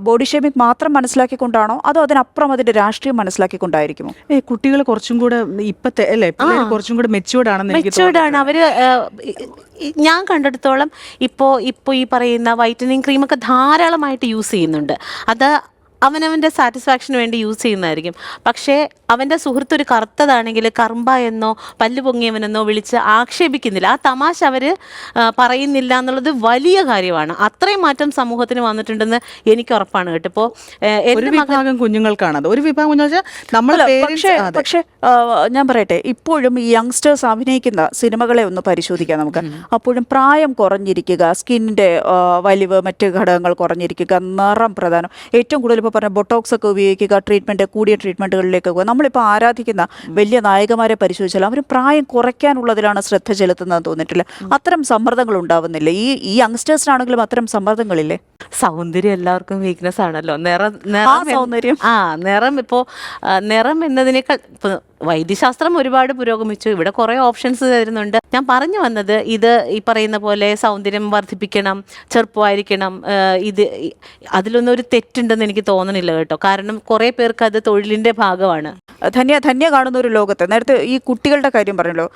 ബോഡി ഷേമിംഗ് മാത്രം മനസ്സിലാക്കിക്കൊണ്ടാണോ അതോ അതിനപ്പുറം അതിന്റെ രാഷ്ട്രീയം മനസ്സിലാക്കിക്കൊണ്ടായിരിക്കുമോ? കുട്ടികൾ കുറച്ചും കൂടെ ഇപ്പത്തെ അല്ലേ കുറച്ചും കൂടെ മെച്യൂർഡ് ആണെന്ന് എനിക്ക് മെച്ചൂർഡാണ് അവര്. ഞാൻ കണ്ടെടുത്തോളം ഇപ്പോൾ ഈ പറയുന്ന വൈറ്റനിങ് ക്രീമൊക്കെ ധാരാളമായിട്ട് യൂസ് ചെയ്യുന്നുണ്ട്. അത് അവനവൻ്റെ സാറ്റിസ്ഫാക്ഷന് വേണ്ടി യൂസ് ചെയ്യുന്നതായിരിക്കും. പക്ഷേ അവൻ്റെ സുഹൃത്ത് ഒരു കറുത്തതാണെങ്കിൽ കറുമ്പ എന്നോ പല്ല് പൊങ്ങിയവനെന്നോ വിളിച്ച് ആക്ഷേപിക്കുന്നില്ല. ആ തമാശ അവർ പറയുന്നില്ല എന്നുള്ളത് വലിയ കാര്യമാണ്. അത്രയും മാറ്റം സമൂഹത്തിന് വന്നിട്ടുണ്ടെന്ന് എനിക്ക് ഉറപ്പാണ് കേട്ടോ. ഇപ്പോൾ ഒരു വിഭാഗം കുഞ്ഞുങ്ങൾക്കാണത്, ഒരു വിഭാഗം കുഞ്ഞുങ്ങൾ നമ്മൾ പക്ഷേ ഞാൻ പറയട്ടെ, ഇപ്പോഴും ഈ യങ്സ്റ്റേഴ്സ് അഭിനയിക്കുന്ന സിനിമകളെ ഒന്ന് പരിശോധിക്കാം നമുക്ക്. അപ്പോഴും പ്രായം കുറഞ്ഞിരിക്കുക, സ്കിന്നിന്റെ വലിവ്, മറ്റ് ഘടകങ്ങൾ കുറഞ്ഞിരിക്കുക, നിറം പ്രധാനം, ഏറ്റവും കൂടുതൽ ഇപ്പോൾ പറഞ്ഞ ബൊട്ടോക്സ് ഒക്കെ ഉപയോഗിക്കുക, ട്രീറ്റ്മെന്റ് കൂടിയ ട്രീറ്റ്മെന്റുകളിലേക്ക് പോകുക. നമ്മളിപ്പോൾ ആരാധിക്കുന്ന വലിയ നായകന്മാരെ പരിശോധിച്ചാൽ അവർ പ്രായം കുറയ്ക്കാനുള്ളതിലാണ് ശ്രദ്ധ ചെലുത്തുന്നതെന്ന് തോന്നിയിട്ടില്ല. അത്തരം സമ്മർദ്ദങ്ങൾ ഉണ്ടാവുന്നില്ല ഈ യങ്സ്റ്റേഴ്സിനാണെങ്കിലും അത്തരം സമ്മർദ്ദങ്ങളില്ലേ? സൗന്ദര്യം എല്ലാവർക്കും വീക്ക്നെസ് ആണല്ലോ. സൗന്ദര്യം നിറം ഇപ്പോൾ നിറം എന്നതിനേക്കാൾ ഇപ്പോൾ വൈദ്യശാസ്ത്രം ഒരുപാട് പുരോഗമിച്ചു. ഇവിടെ കുറേ ഓപ്ഷൻസ് തരുന്നുണ്ട്. ഞാൻ പറഞ്ഞു വന്നത് ഇത് ഈ പറയുന്ന പോലെ സൗന്ദര്യം വർദ്ധിപ്പിക്കണം, ചെറുപ്പമായിരിക്കണം, അതിലൊന്നും ഒരു തെറ്റുണ്ടെന്ന് എനിക്ക് തോന്നണില്ല കേട്ടോ. കാരണം കുറേ പേർക്ക് അത് തൊഴിലിൻ്റെ ഭാഗമാണ്. ധന്യ കാണുന്ന ഒരു ലോകത്ത് നേരത്തെ ഈ കുട്ടികളുടെ കാര്യം പറഞ്ഞല്ലോ,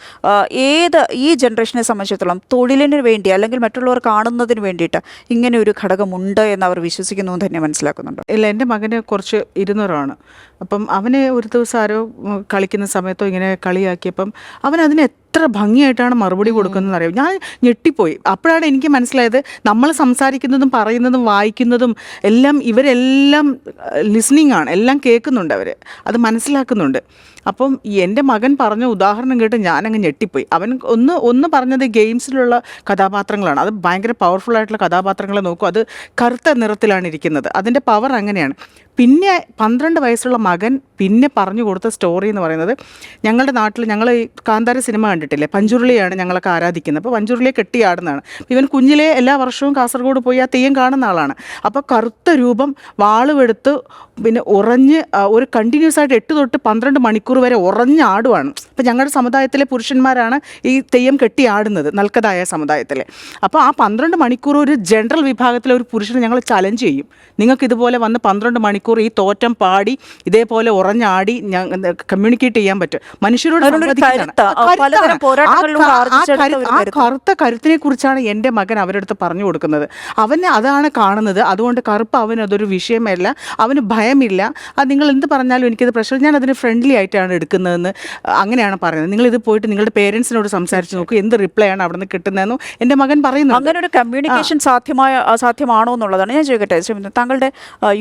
ഈ ജനറേഷനെ സംബന്ധിച്ചിടത്തോളം തൊഴിലിന് വേണ്ടി അല്ലെങ്കിൽ മറ്റുള്ളവർ കാണുന്നതിന് വേണ്ടിയിട്ട് ഇങ്ങനെ ഒരു ഘടകമുണ്ട് എന്ന് അവർ വിശ്വസിക്കുന്നു ധന്യ മനസ്സിലാക്കുന്നുണ്ട്. ഇല്ല, എൻ്റെ മകന് കുറച്ച് ഇരുന്നൂറാണ്. അപ്പം അവനെ ഒരു ദിവസം ആരോ കളിക്കുന്ന സമയത്തോ ഇങ്ങനെ കളിയാക്കിയപ്പം അവൻ അതിന് എത്ര ഭംഗിയായിട്ടാണ് മറുപടി കൊടുക്കുന്നതെന്ന് അറിയാം. ഞാൻ ഞെട്ടിപ്പോയി. അപ്പോഴാണ് എനിക്ക് മനസ്സിലായത് നമ്മൾ സംസാരിക്കുന്നതും പറയുന്നതും വായിക്കുന്നതും എല്ലാം ഇവരെല്ലാം ലിസ്ണിംഗ് ആണ്, എല്ലാം കേൾക്കുന്നുണ്ട്, അവർ അത് മനസ്സിലാക്കുന്നുണ്ട്. അപ്പം എൻ്റെ മകൻ പറഞ്ഞ ഉദാഹരണം കേട്ട് ഞാനങ്ങ് ഞെട്ടിപ്പോയി. അവൻ ഒന്ന് പറഞ്ഞത് ഗെയിംസിലുള്ള കഥാപാത്രങ്ങളാണ്. അത് ഭയങ്കര പവർഫുൾ ആയിട്ടുള്ള കഥാപാത്രങ്ങളെ നോക്കും. അത് കറുത്ത നിറത്തിലാണ് ഇരിക്കുന്നത്. അതിൻ്റെ പവർ അങ്ങനെയാണ്. പിന്നെ 12 വയസ്സുള്ള മകൻ പിന്നെ പറഞ്ഞു കൊടുത്ത സ്റ്റോറി എന്ന് പറയുന്നത്, ഞങ്ങളുടെ നാട്ടിൽ ഞങ്ങൾ ഈ കാന്താര സിനിമ കണ്ടിട്ടില്ലേ, പഞ്ചുരുളിയാണ് ഞങ്ങളൊക്കെ ആരാധിക്കുന്നത്. അപ്പോൾ പഞ്ചുരുളിയെ കെട്ടിയാടുന്നതാണ്. ഇവൻ കുഞ്ഞിലെ എല്ലാ വർഷവും കാസർഗോഡ് പോയി ആ തെയ്യം കാണുന്ന ആളാണ്. അപ്പോൾ കറുത്ത രൂപം, വാളുവെടുത്ത്, പിന്നെ ഉറഞ്ഞ് ഒരു കണ്ടിന്യൂസ് ആയിട്ട് 8 തൊട്ട് 12 മണിക്കൂർ വരെ ഉറഞ്ഞ് ആടുവാണ്. അപ്പോൾ ഞങ്ങളുടെ സമുദായത്തിലെ പുരുഷന്മാരാണ് ഈ തെയ്യം കെട്ടിയാടുന്നത്, നൽക്കതായ സമുദായത്തിലെ. അപ്പോൾ ആ 12 മണിക്കൂർ ഒരു ജനറൽ വിഭാഗത്തിലെ ഒരു പുരുഷനെ ഞങ്ങൾ ചലഞ്ച് ചെയ്യും. നിങ്ങൾക്ക് ഇതുപോലെ വന്ന് 12 മണിക്കൂർ ഈ തോറ്റം പാടി ഇതേപോലെ ഉറഞ്ഞാടി കമ്മ്യൂണിക്കേറ്റ് ചെയ്യാൻ പറ്റും. മനുഷ്യരോട് ആ കറുത്ത കരുത്തിനെ കുറിച്ചാണ് എൻ്റെ മകൻ അവരടുത്ത് പറഞ്ഞു കൊടുക്കുന്നത്. അവന് അതാണ് കാണുന്നത്. അതുകൊണ്ട് കറുപ്പ് അവന് അതൊരു വിഷയമല്ല, അവന് ഭയമില്ല. അത് നിങ്ങൾ എന്ത് പറഞ്ഞാലും എനിക്കത് പ്രശ്നം, ഞാൻ അതിന് ഫ്രണ്ട്ലി ആയിട്ടാണ് എടുക്കുന്നതെന്ന് അങ്ങനെയാണ് പറയുന്നത്. നിങ്ങളിത് പോയിട്ട് നിങ്ങളുടെ പേരൻസിനോട് സംസാരിച്ച് നോക്കൂ, എന്ത് റിപ്ലൈ ആണ് അവിടെ നിന്ന് കിട്ടുന്നതെന്നും എൻ്റെ മകൻ പറയുന്നു. അങ്ങനെ ഒരു കമ്മ്യൂണിക്കേഷൻ സാധ്യമാണോ എന്നുള്ളതാണ്. ഞാൻ ചോദിക്കട്ടെ, താങ്കളുടെ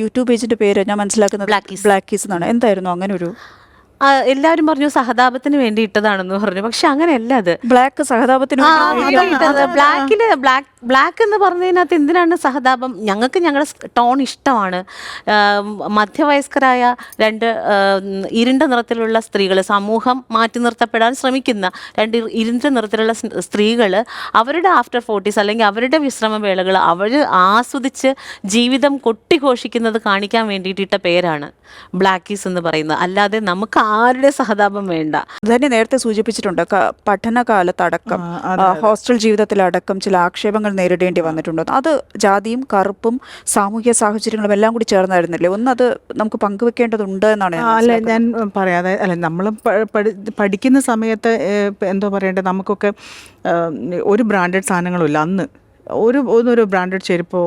യൂട്യൂബ് പേജിന്റെ പേര് ഞാൻ മനസ്സിലാക്കുന്നത് ബ്ലാക്കീസ് എന്നാണ്. എന്തായിരുന്നു അങ്ങനെ ഒരു? എല്ലാവരും പറഞ്ഞു സഹതാപത്തിന് വേണ്ടി ഇട്ടതാണെന്ന് പറഞ്ഞു. പക്ഷെ അങ്ങനെയല്ല, അത് ബ്ലാക്ക് സഹതാപത്തിന് ബ്ലാക്ക് എന്ന് പറഞ്ഞതിനകത്ത് എന്തിനാണ് സഹതാപം? ഞങ്ങൾക്ക് ഞങ്ങളുടെ ടോൺ ഇഷ്ടമാണ്. മധ്യവയസ്കരായ 2 ഇരുണ്ട നിറത്തിലുള്ള സ്ത്രീകൾ, സമൂഹം മാറ്റി നിർത്തപ്പെടാൻ ശ്രമിക്കുന്ന 2 ഇരുണ്ട നിറത്തിലുള്ള സ്ത്രീകൾ അവരുടെ ആഫ്റ്റർ 40s അല്ലെങ്കിൽ അവരുടെ വിശ്രമവേളകൾ അവർ ആസ്വദിച്ച് ജീവിതം കൊട്ടിഘോഷിക്കുന്നത് കാണിക്കാൻ വേണ്ടിയിട്ടിട്ട പേരാണ് ബ്ലാക്കീസ് എന്ന് പറയുന്നത്. അല്ലാതെ നമുക്ക് ആരുടെ സഹതാപം വേണ്ട. തന്നെ നേരത്തെ സൂചിപ്പിച്ചിട്ടുണ്ട്, പഠനകാലത്തടക്കം ഹോസ്റ്റൽ ജീവിതത്തിലടക്കം ചില ആക്ഷേപങ്ങൾ നേരിടേണ്ടി വന്നിട്ടുണ്ട്. അത് ജാതിയും കറുപ്പും സാമൂഹ്യ സാഹചര്യങ്ങളും എല്ലാം കൂടി ചേർന്നായിരുന്നില്ലേ? അത് നമുക്ക് പങ്കുവെക്കേണ്ടതുണ്ട് എന്നാണ്. അല്ല, ഞാൻ പറയാതെ അല്ല, നമ്മൾ പഠിക്കുന്ന സമയത്ത് എന്തോ പറയണ്ടേ, നമുക്കൊക്കെ ഒരു ബ്രാൻഡഡ് സാധനങ്ങളും ഇല്ല അന്ന്. ഒരു ബ്രാൻഡഡ് ചെരുപ്പോ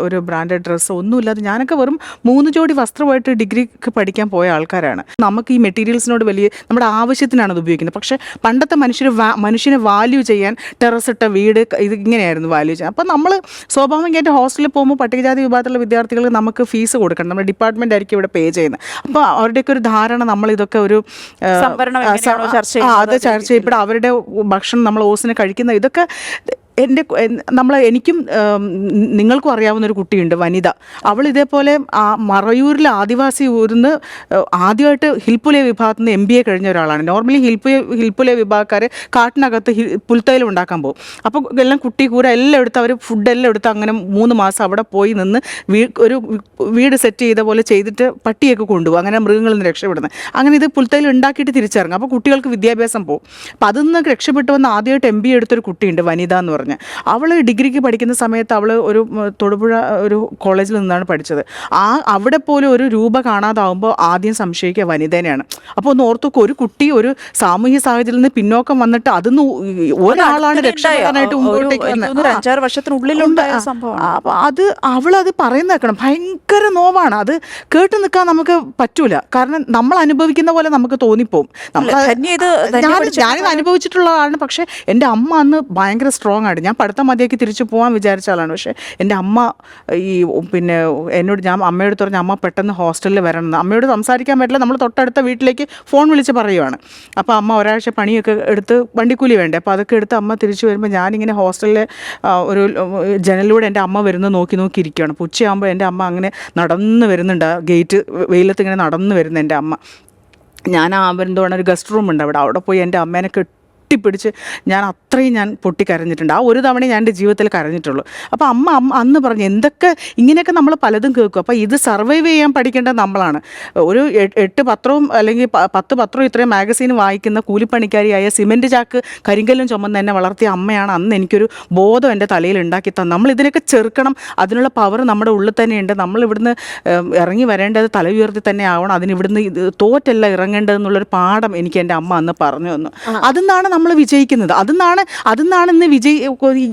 ഒരു ബ്രാൻഡഡ് ഡ്രസ്സോ ഒന്നുമില്ലാതെ ഞാനൊക്കെ വെറും 3 ജോഡി വസ്ത്രമായിട്ട് ഡിഗ്രിക്ക് പഠിക്കാൻ പോയ ആൾക്കാരാണ്. നമുക്ക് ഈ മെറ്റീരിയൽസിനോട് വലിയ നമ്മുടെ ആവശ്യത്തിനാണ് അത് ഉപയോഗിക്കുന്നത്. പക്ഷേ പണ്ടത്തെ മനുഷ്യനെ വാല്യൂ ചെയ്യാൻ ടെറസ് ഇട്ട വീട് ഇത് ഇങ്ങനെയായിരുന്നു വാല്യൂ ചെയ്യാൻ. അപ്പോൾ നമ്മൾ സ്വാഭാവികമായിട്ട് ഹോസ്റ്റലിൽ പോകുമ്പോൾ പട്ടികജാതി വിഭാഗത്തിലുള്ള വിദ്യാർത്ഥികൾക്ക് നമുക്ക് ഫീസ് കൊടുക്കണം. നമ്മുടെ ഡിപ്പാർട്ട്മെൻ്റ് ആയിരിക്കും ഇവിടെ പേ ചെയ്യുന്നത്. അപ്പോൾ അവരുടെയൊക്കെ ഒരു ധാരണ നമ്മളിതൊക്കെ ഒരു അത് ചർച്ച ചെയ്യപ്പെടും. അവരുടെ ഭക്ഷണം നമ്മൾ ഓസിന് കഴിക്കുന്ന ഇതൊക്കെ എനിക്കും നിങ്ങൾക്കും അറിയാവുന്നൊരു കുട്ടിയുണ്ട്, വനിത. അവൾ ഇതേപോലെ മറയൂരിലെ ആദിവാസി ഊരിന്ന് ആദ്യമായിട്ട് ഹിൽപ്പുലേ വിഭാഗത്തിൽ നിന്ന് MBA കഴിഞ്ഞ ഒരാളാണ്. നോർമലി ഹിൽപ്പുലേ വിഭാഗക്കാർ കാട്ടിനകത്ത് പുൽത്തൈലം ഉണ്ടാക്കാൻ പോകും. അപ്പോൾ എല്ലാം കുട്ടി കൂര എല്ലാം എടുത്ത് അവർ ഫുഡെല്ലാം എടുത്ത് അങ്ങനെ 3 മാസം അവിടെ പോയി നിന്ന് ഒരു വീട് സെറ്റ് ചെയ്ത പോലെ ചെയ്തിട്ട് പട്ടിയൊക്കെ കൊണ്ടുപോകും. അങ്ങനെ മൃഗങ്ങളിൽ നിന്ന് രക്ഷപ്പെടുന്നത്. അങ്ങനെ ഇത് പുൽത്തൈലം ഉണ്ടാക്കിയിട്ട് തിരിച്ചിറങ്ങും. അപ്പോൾ കുട്ടികൾക്ക് വിദ്യാഭ്യാസം പോകും. അപ്പോൾ അതിൽ നിന്ന് രക്ഷപ്പെട്ടു വന്ന് ആദ്യമായിട്ട് MBA എടുത്തൊരു കുട്ടിയുണ്ട്, വനിത എന്ന് പറഞ്ഞ്. അവൾ ഡിഗ്രിക്ക് പഠിക്കുന്ന സമയത്ത് അവൾ ഒരു തൊടുപുഴ ഒരു കോളേജിൽ നിന്നാണ് പഠിച്ചത്. അവിടെ പോലും ഒരു രൂപ കാണാതാവുമ്പോൾ ആദ്യം സംശയിക്കുക വനിതേനെയാണ്. അപ്പോൾ ഒന്ന് ഓർത്തുക്ക്, ഒരു കുട്ടി ഒരു സാമൂഹ്യ സാഹചര്യത്തിൽ നിന്ന് പിന്നോക്കം വന്നിട്ട് അതിന്ന് ഒരാളാണ് രക്ഷപ്പെടാനായിട്ട് മുമ്പോട്ടേക്ക് വന്നത്. 5-6 വർഷത്തിനുള്ളിലുണ്ടായ സംഭവം. അപ്പോൾ അവളത് പറയുന്ന കേൾക്കണം, ഭയങ്കര നോവാണ്. അത് കേട്ട് നിൽക്കാൻ നമുക്ക് പറ്റൂല. കാരണം നമ്മൾ അനുഭവിക്കുന്ന പോലെ നമുക്ക് തോന്നിപ്പോവും. ഞാനിത് അനുഭവിച്ചിട്ടുള്ള ആളാണ്. പക്ഷേ എൻ്റെ അമ്മ അന്ന് ഭയങ്കര സ്ട്രോങ് ആണ്. ഞാൻ പഠിത്തം മതിയാക്കി തിരിച്ചു പോകാൻ വിചാരിച്ച ആളാണ്. പക്ഷേ എൻ്റെ അമ്മ എന്നോട് ഞാൻ അമ്മയോട് പറഞ്ഞ അമ്മ പെട്ടെന്ന് ഹോസ്റ്റലിൽ വരണം. അമ്മയോട് സംസാരിക്കാൻ പറ്റില്ല. നമ്മൾ തൊട്ടടുത്ത വീട്ടിലേക്ക് ഫോൺ വിളിച്ച് പറയുവാണ്. അപ്പോൾ അമ്മ ഒരാഴ്ച പണിയൊക്കെ എടുത്ത് വണ്ടിക്കൂലി വേണ്ടേ, അപ്പോൾ അതൊക്കെ എടുത്ത് അമ്മ തിരിച്ചു വരുമ്പോൾ ഞാനിങ്ങനെ ഹോസ്റ്റലിലെ ഒരു ജനലിലൂടെ എൻ്റെ അമ്മ വരുന്നത് നോക്കി ഇരിക്കുകയാണ്. അപ്പോൾ ഉച്ചയാകുമ്പോൾ എൻ്റെ അമ്മ അങ്ങനെ നടന്ന് വരുന്നുണ്ട്. ഗേറ്റ് വെയിലത്ത് ഇങ്ങനെ നടന്ന് വരുന്ന എൻ്റെ അമ്മ. ഞാൻ എന്തുവാണ് ഒരു ഗസ്റ്റ് റൂം ഉണ്ട് അവിടെ പോയി എൻ്റെ അമ്മേനെ കെട്ടിപ്പിടിച്ച് ഞാൻ പൊട്ടിക്കരഞ്ഞിട്ടുണ്ട്. ആ ഒരു തവണ ഞാൻ എൻ്റെ ജീവിതത്തിൽ കരഞ്ഞിട്ടുള്ളൂ. അപ്പോൾ അമ്മ അന്ന് പറഞ്ഞു, എന്തൊക്കെ ഇങ്ങനെയൊക്കെ നമ്മൾ പലതും കേൾക്കും. അപ്പോൾ ഇത് സർവൈവ് ചെയ്യാൻ പഠിക്കേണ്ടത് നമ്മളാണ്. ഒരു 8 പത്രവും അല്ലെങ്കിൽ 10 പത്രവും ഇത്രയും മാഗസീൻ വായിക്കുന്ന കൂലിപ്പണിക്കാരിയായ സിമെൻറ്റ് ചാക്ക് കരിങ്കല്ലും ചുമന്ന് എന്നെ വളർത്തിയ അമ്മയാണ് അന്ന് എനിക്കൊരു ബോധം എൻ്റെ തലയിൽ ഉണ്ടാക്കി തന്നെ. നമ്മൾ ഇതിനൊക്കെ ചെറുക്കണം. അതിനുള്ള പവർ നമ്മുടെ ഉള്ളിൽ തന്നെയുണ്ട്. നമ്മൾ ഇവിടുന്ന് ഇറങ്ങി വരേണ്ടത് തല ഉയർത്തി തന്നെ ആവണം. അതിന് ഇവിടുന്ന് തോറ്റല്ല ഇറങ്ങേണ്ടതെന്നുള്ളൊരു പാഠം എനിക്ക് എൻ്റെ അമ്മ അന്ന് പറഞ്ഞു തന്നു. അതിന്നാണ് നമ്മൾ വിജയിക്കുന്നത്. അതിന്നാണ് ഇന്ന്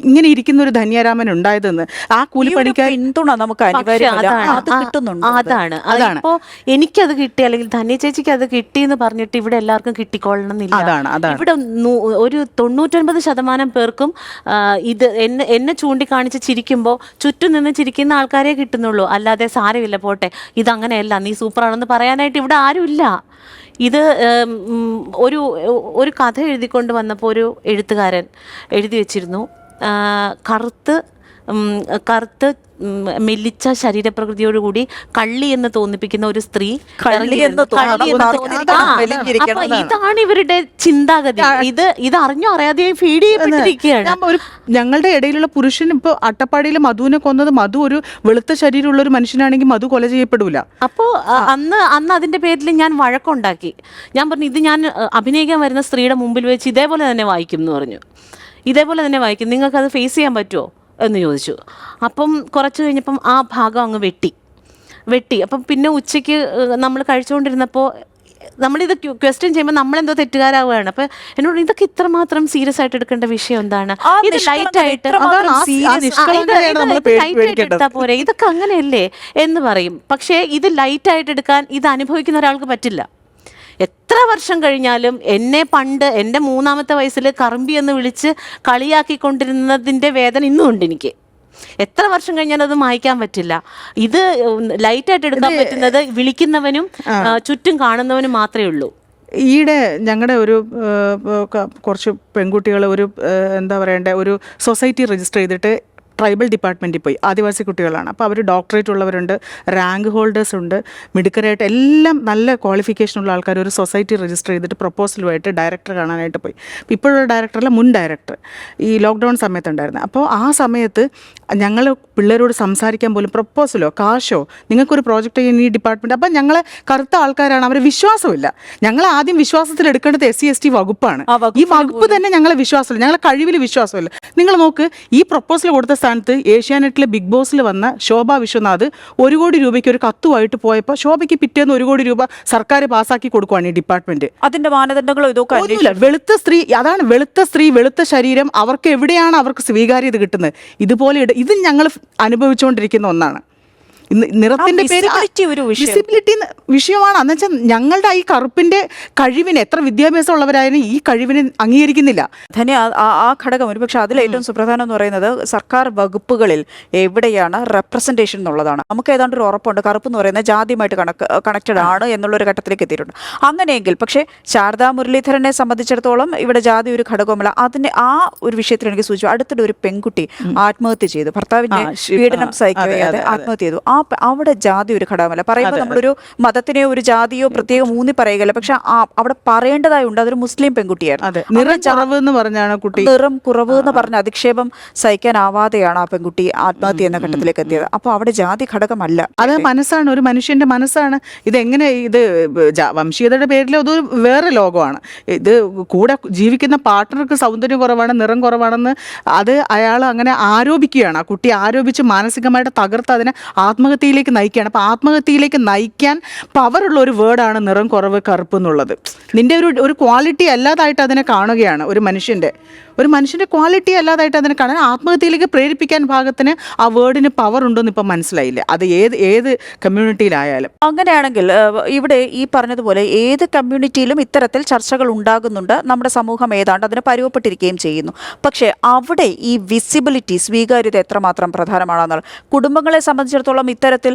ഇങ്ങനെ ഇരിക്കുന്ന ഒരു ധന്യരാമൻ ഉണ്ടായതെന്ന്. ആ കൂലിപ്പണിക്കാർ പിന്തുണ നമുക്ക് അതാണ്. ഇപ്പോൾ എനിക്കത് കിട്ടി അല്ലെങ്കിൽ ധന്യ ചേച്ചിക്ക് അത് കിട്ടി എന്ന് പറഞ്ഞിട്ട് ഇവിടെ എല്ലാവർക്കും കിട്ടിക്കൊള്ളണം എന്നില്ല. ഇവിടെ ഒരു 99% പേർക്കും ഇത് എന്നെ ചൂണ്ടിക്കാണിച്ച് ചിരിക്കുമ്പോൾ ചുറ്റും നിന്ന് ചിരിക്കുന്ന ആൾക്കാരെ കിട്ടുന്നുള്ളൂ. അല്ലാതെ സാരമില്ല പോട്ടെ, ഇതങ്ങനെയല്ല, നീ സൂപ്പറാണെന്ന് പറയാനായിട്ട് ഇവിടെ ആരുമില്ല. ഇത് ഒരു കഥ എഴുതിക്കൊണ്ട് വന്നപ്പോൾ ഒരു എഴുത്തുകാരൻ എഴുതി വെച്ചിരുന്നു, കറുത്ത് മെല്ലിച്ച ശരീരപ്രകൃതിയോടുകൂടി കള്ളി എന്ന് തോന്നിപ്പിക്കുന്ന ഒരു സ്ത്രീ. ഇതാണ് ഇവരുടെ ചിന്താഗതി. ഇത് അറിഞ്ഞോ അറിയാതെ ഫീഡ് ചെയ്യപ്പെട്ടിരിക്കുകയാണ്. ഞങ്ങളുടെ ഇടയിലുള്ള പുരുഷൻ ഇപ്പോൾ അട്ടപ്പാടിയിൽ മധുവിനെ കൊന്നത്, മധു ഒരു വെളുത്ത ശരീരമുള്ള ഒരു മനുഷ്യനാണെങ്കിൽ മധു കൊല ചെയ്യപ്പെടൂല. അപ്പോൾ അന്ന് അതിന്റെ പേരിൽ ഞാൻ വഴക്കുണ്ടാക്കി. ഞാൻ പറഞ്ഞു, ഇത് ഞാൻ അഭിനയിക്കാൻ വരുന്ന സ്ത്രീയുടെ മുമ്പിൽ വെച്ച് ഇതേപോലെ തന്നെ വായിക്കും എന്ന് പറഞ്ഞു. ഇതേപോലെ തന്നെ വായിക്കും, നിങ്ങൾക്കത് ഫേസ് ചെയ്യാൻ പറ്റുമോ എന്ന് ചോദിച്ചു. അപ്പം കുറച്ച് കഴിഞ്ഞപ്പം ആ ഭാഗം അങ്ങ് വെട്ടി. അപ്പം പിന്നെ ഉച്ചയ്ക്ക് നമ്മൾ കഴിച്ചുകൊണ്ടിരുന്നപ്പോൾ നമ്മളിത് ക്വസ്റ്റ്യൻ ചെയ്യുമ്പോൾ നമ്മളെന്തോ തെറ്റുകാരാവുകയാണ്. അപ്പം എന്നോട് ഇതൊക്കെ ഇത്രമാത്രം സീരിയസ് ആയിട്ട് എടുക്കേണ്ട വിഷയം എന്താണ്? ഇത് ലൈറ്റായിട്ട് എടുത്താൽ പോരെ, ഇതൊക്കെ അങ്ങനെയല്ലേ എന്ന് പറയും. പക്ഷേ ഇത് ലൈറ്റായിട്ട് എടുക്കാൻ ഇത് അനുഭവിക്കുന്ന ഒരാൾക്ക് പറ്റില്ല. എത്ര വർഷം കഴിഞ്ഞാലും എന്നെ പണ്ട് എൻ്റെ 3-ാമത്തെ വയസ്സിൽ കറുമ്പി എന്ന് വിളിച്ച് കളിയാക്കിക്കൊണ്ടിരുന്നതിൻ്റെ വേദന ഇന്നും ഉണ്ട് എനിക്ക്. എത്ര വർഷം കഴിഞ്ഞാലും അത് മായ്ക്കാൻ പറ്റില്ല. ഇത് ലൈറ്റായിട്ട് എടുക്കാൻ പറ്റുന്നത് വിളിക്കുന്നവനും ചുറ്റും കാണുന്നവനും മാത്രമേ ഉള്ളൂ. ഈയിടെ ഞങ്ങളുടെ ഒരു കുറച്ച് പെൺകുട്ടികൾ ഒരു എന്താ പറയണ്ടേ ഒരു സൊസൈറ്റി രജിസ്റ്റർ ചെയ്തിട്ട് ട്രൈബൽ ഡിപ്പാർട്ട്മെൻറ്റിൽ പോയി. ആദിവാസി കുട്ടികളാണ്. അപ്പോൾ അവർ ഡോക്ടറേറ്റ് ഉള്ളവരുണ്ട്, റാങ്ക് ഹോൾഡേഴ്സ് ഉണ്ട്, മിടുക്കരായിട്ട് എല്ലാം നല്ല ക്വാളിഫിക്കേഷനുള്ള ആൾക്കാർ ഒരു സൊസൈറ്റി രജിസ്റ്റർ ചെയ്തിട്ട് പ്രപ്പോസലുമായിട്ട് ഡയറക്ടർ കാണാനായിട്ട് പോയി. ഇപ്പോഴുള്ള ഡയറക്ടറല്ല, മുൻ ഡയറക്ടർ ഈ ലോക്ക്ഡൗൺ സമയത്തുണ്ടായിരുന്നു. അപ്പോൾ ആ സമയത്ത് ഞങ്ങൾ പിള്ളേരോട് സംസാരിക്കാൻ പോലും പ്രപ്പോസലോ കാശോ നിങ്ങൾക്കൊരു പ്രോജക്റ്റ് ചെയ്യുന്ന ഈ ഡിപ്പാർട്ട്മെൻറ്റ്. അപ്പം ഞങ്ങളെ കറുത്ത ആൾക്കാരാണ്, അവർ വിശ്വാസമില്ല. ഞങ്ങൾ ആദ്യം വിശ്വാസത്തിൽ എടുക്കേണ്ടത് SC/ST വകുപ്പാണ്. ഈ വകുപ്പ് തന്നെ ഞങ്ങളെ വിശ്വാസമില്ല, ഞങ്ങളെ കഴിവിൽ വിശ്വാസമില്ല. നിങ്ങൾ നോക്ക്, ഈ പ്രപ്പോസൽ കൊടുത്ത സ്ഥാനത്ത് ഏഷ്യാനെറ്റിലെ ബിഗ് ബോസിൽ വന്ന ശോഭ വിശ്വനാഥ് 1 കോടി രൂപയ്ക്ക് ഒരു കത്തുമായിട്ട് പോയപ്പോൾ ശോഭയ്ക്ക് പിറ്റേന്ന് 1 കോടി രൂപ സർക്കാർ പാസ്സാക്കി കൊടുക്കുവാണ് ഈ ഡിപ്പാർട്ട്മെന്റ്. അതിന്റെ മാനദണ്ഡങ്ങളോ ഇതൊക്കെ ഒന്നുമില്ല. വെളുത്ത സ്ത്രീ, അതാണ് വെളുത്ത സ്ത്രീ, വെളുത്ത ശരീരം, അവർക്ക് എവിടെയാണ് അവർക്ക് സ്വീകാര്യത കിട്ടുന്നത്? ഇതുപോലെ ഇത് ഞങ്ങൾ അനുഭവിച്ചുകൊണ്ടിരിക്കുന്ന ഒന്നാണ്. നിറത്തിന്റെ പേര് വിസിബിലിറ്റി വിഷയമാണ്. എന്ന് വെച്ചാൽ ഞങ്ങളുടെ ഈ കറുപ്പിന്റെ കഴിവിന്, എത്ര വിദ്യാഭ്യാസം ഉള്ളവരായാലും ഈ കഴിവിനെ അംഗീകരിക്കുന്നില്ല. ധന്യ, ആ ഘടകം ഒരുപക്ഷെ അതിൽ ഏറ്റവും സുപ്രധാനം എന്ന് പറയുന്നത് സർക്കാർ വകുപ്പുകളിൽ എവിടെയാണ് റെപ്രസെന്റേഷൻ എന്നുള്ളതാണ്. നമുക്ക് ഏതാണ്ട് ഒരു ഉറപ്പുണ്ട് കറുപ്പ് എന്ന് പറയുന്നത് ജാതിയുമായിട്ട് കണക്റ്റഡ് ആണ് എന്നുള്ളൊരു ഘട്ടത്തിലേക്ക് എത്തിയിട്ടുണ്ട്. അങ്ങനെയെങ്കിൽ പക്ഷേ ശാരദാ മുരളീധരനെ സംബന്ധിച്ചിടത്തോളം ഇവിടെ ജാതി ഒരു ഘടകമല്ല. അതിന് ആ ഒരു വിഷയത്തിൽ എനിക്ക് സൂചിച്ചു. അടുത്തിടെ ഒരു പെൺകുട്ടി ആത്മഹത്യ ചെയ്തു, ഭർത്താവിന്റെ പീഡനം സഹിക്കാതെ ആത്മഹത്യ ചെയ്തു. അവിടെ ജാതി ഒരു ഘടകമല്ല. പറയുമ്പോൾ നമ്മളൊരു മതത്തിനെയോ ഒരു ജാതിയോ പ്രത്യേകം ഊന്നി പറയുകയല്ല, പക്ഷെ അവിടെ പറയേണ്ടതായി ഉണ്ട്. അതൊരു മുസ്ലിം പെൺകുട്ടിയായിരുന്നു. നിറം കുറവ് എന്ന് പറഞ്ഞ അധിക്ഷേപം സഹിക്കാനാവാതെയാണ് ആ പെൺകുട്ടി ആത്മഹത്യ എന്ന ഘട്ടത്തിലേക്ക് എത്തിയത്. അപ്പോൾ അവിടെ ജാതി ഘടകമല്ല, അത് മനസ്സാണ്, ഒരു മനുഷ്യന്റെ മനസ്സാണ്. ഇതെങ്ങനെ ഇത് വംശീയതയുടെ പേരിൽ അതൊരു വേറെ ലോകമാണ്. ഇത് കൂടെ ജീവിക്കുന്ന പാർട്ട്ണർക്ക് സൗന്ദര്യം കുറവാണ്, നിറം കുറവാണെന്ന് അത് അയാൾ അങ്ങനെ ആരോപിക്കുകയാണ്. ആ കുട്ടി ആരോപിച്ച് മാനസികമായിട്ട് തകർത്ത് അതിനെ ആത്മഹത്യയിലേക്ക് നയിക്കുകയാണ്. അപ്പോൾ ആത്മഹത്യയിലേക്ക് നയിക്കാൻ പവറുള്ള ഒരു വേർഡാണ് നിറം കുറവ്, കറുപ്പ് എന്നുള്ളത്. നിന്റെ ഒരു ക്വാളിറ്റി അല്ലാതായിട്ട് അതിനെ കാണുകയാണ്. ഒരു മനുഷ്യൻ്റെ ക്വാളിറ്റി അല്ലാതായിട്ട് അതിനെ കാണാൻ, ആത്മഹത്യയിലേക്ക് പ്രേരിപ്പിക്കാൻ ഭാഗത്തിന് ആ വേർഡിന് പവർ ഉണ്ടെന്ന് ഇപ്പം മനസ്സിലായില്ല. അത് ഏത് കമ്മ്യൂണിറ്റിയിലായാലും. അങ്ങനെയാണെങ്കിൽ ഇവിടെ ഈ പറഞ്ഞതുപോലെ ഏത് കമ്മ്യൂണിറ്റിയിലും ഇത്തരത്തിൽ ചർച്ചകൾ ഉണ്ടാകുന്നുണ്ട്. നമ്മുടെ സമൂഹം ഏതാണ്ട് അതിന് പരുവപ്പെട്ടിരിക്കുകയും ചെയ്യുന്നു. പക്ഷേ അവിടെ ഈ വിസിബിലിറ്റി, സ്വീകാര്യത എത്രമാത്രം പ്രധാനമാണെന്നുള്ള, കുടുംബങ്ങളെ സംബന്ധിച്ചിടത്തോളം ഇത്തരത്തിൽ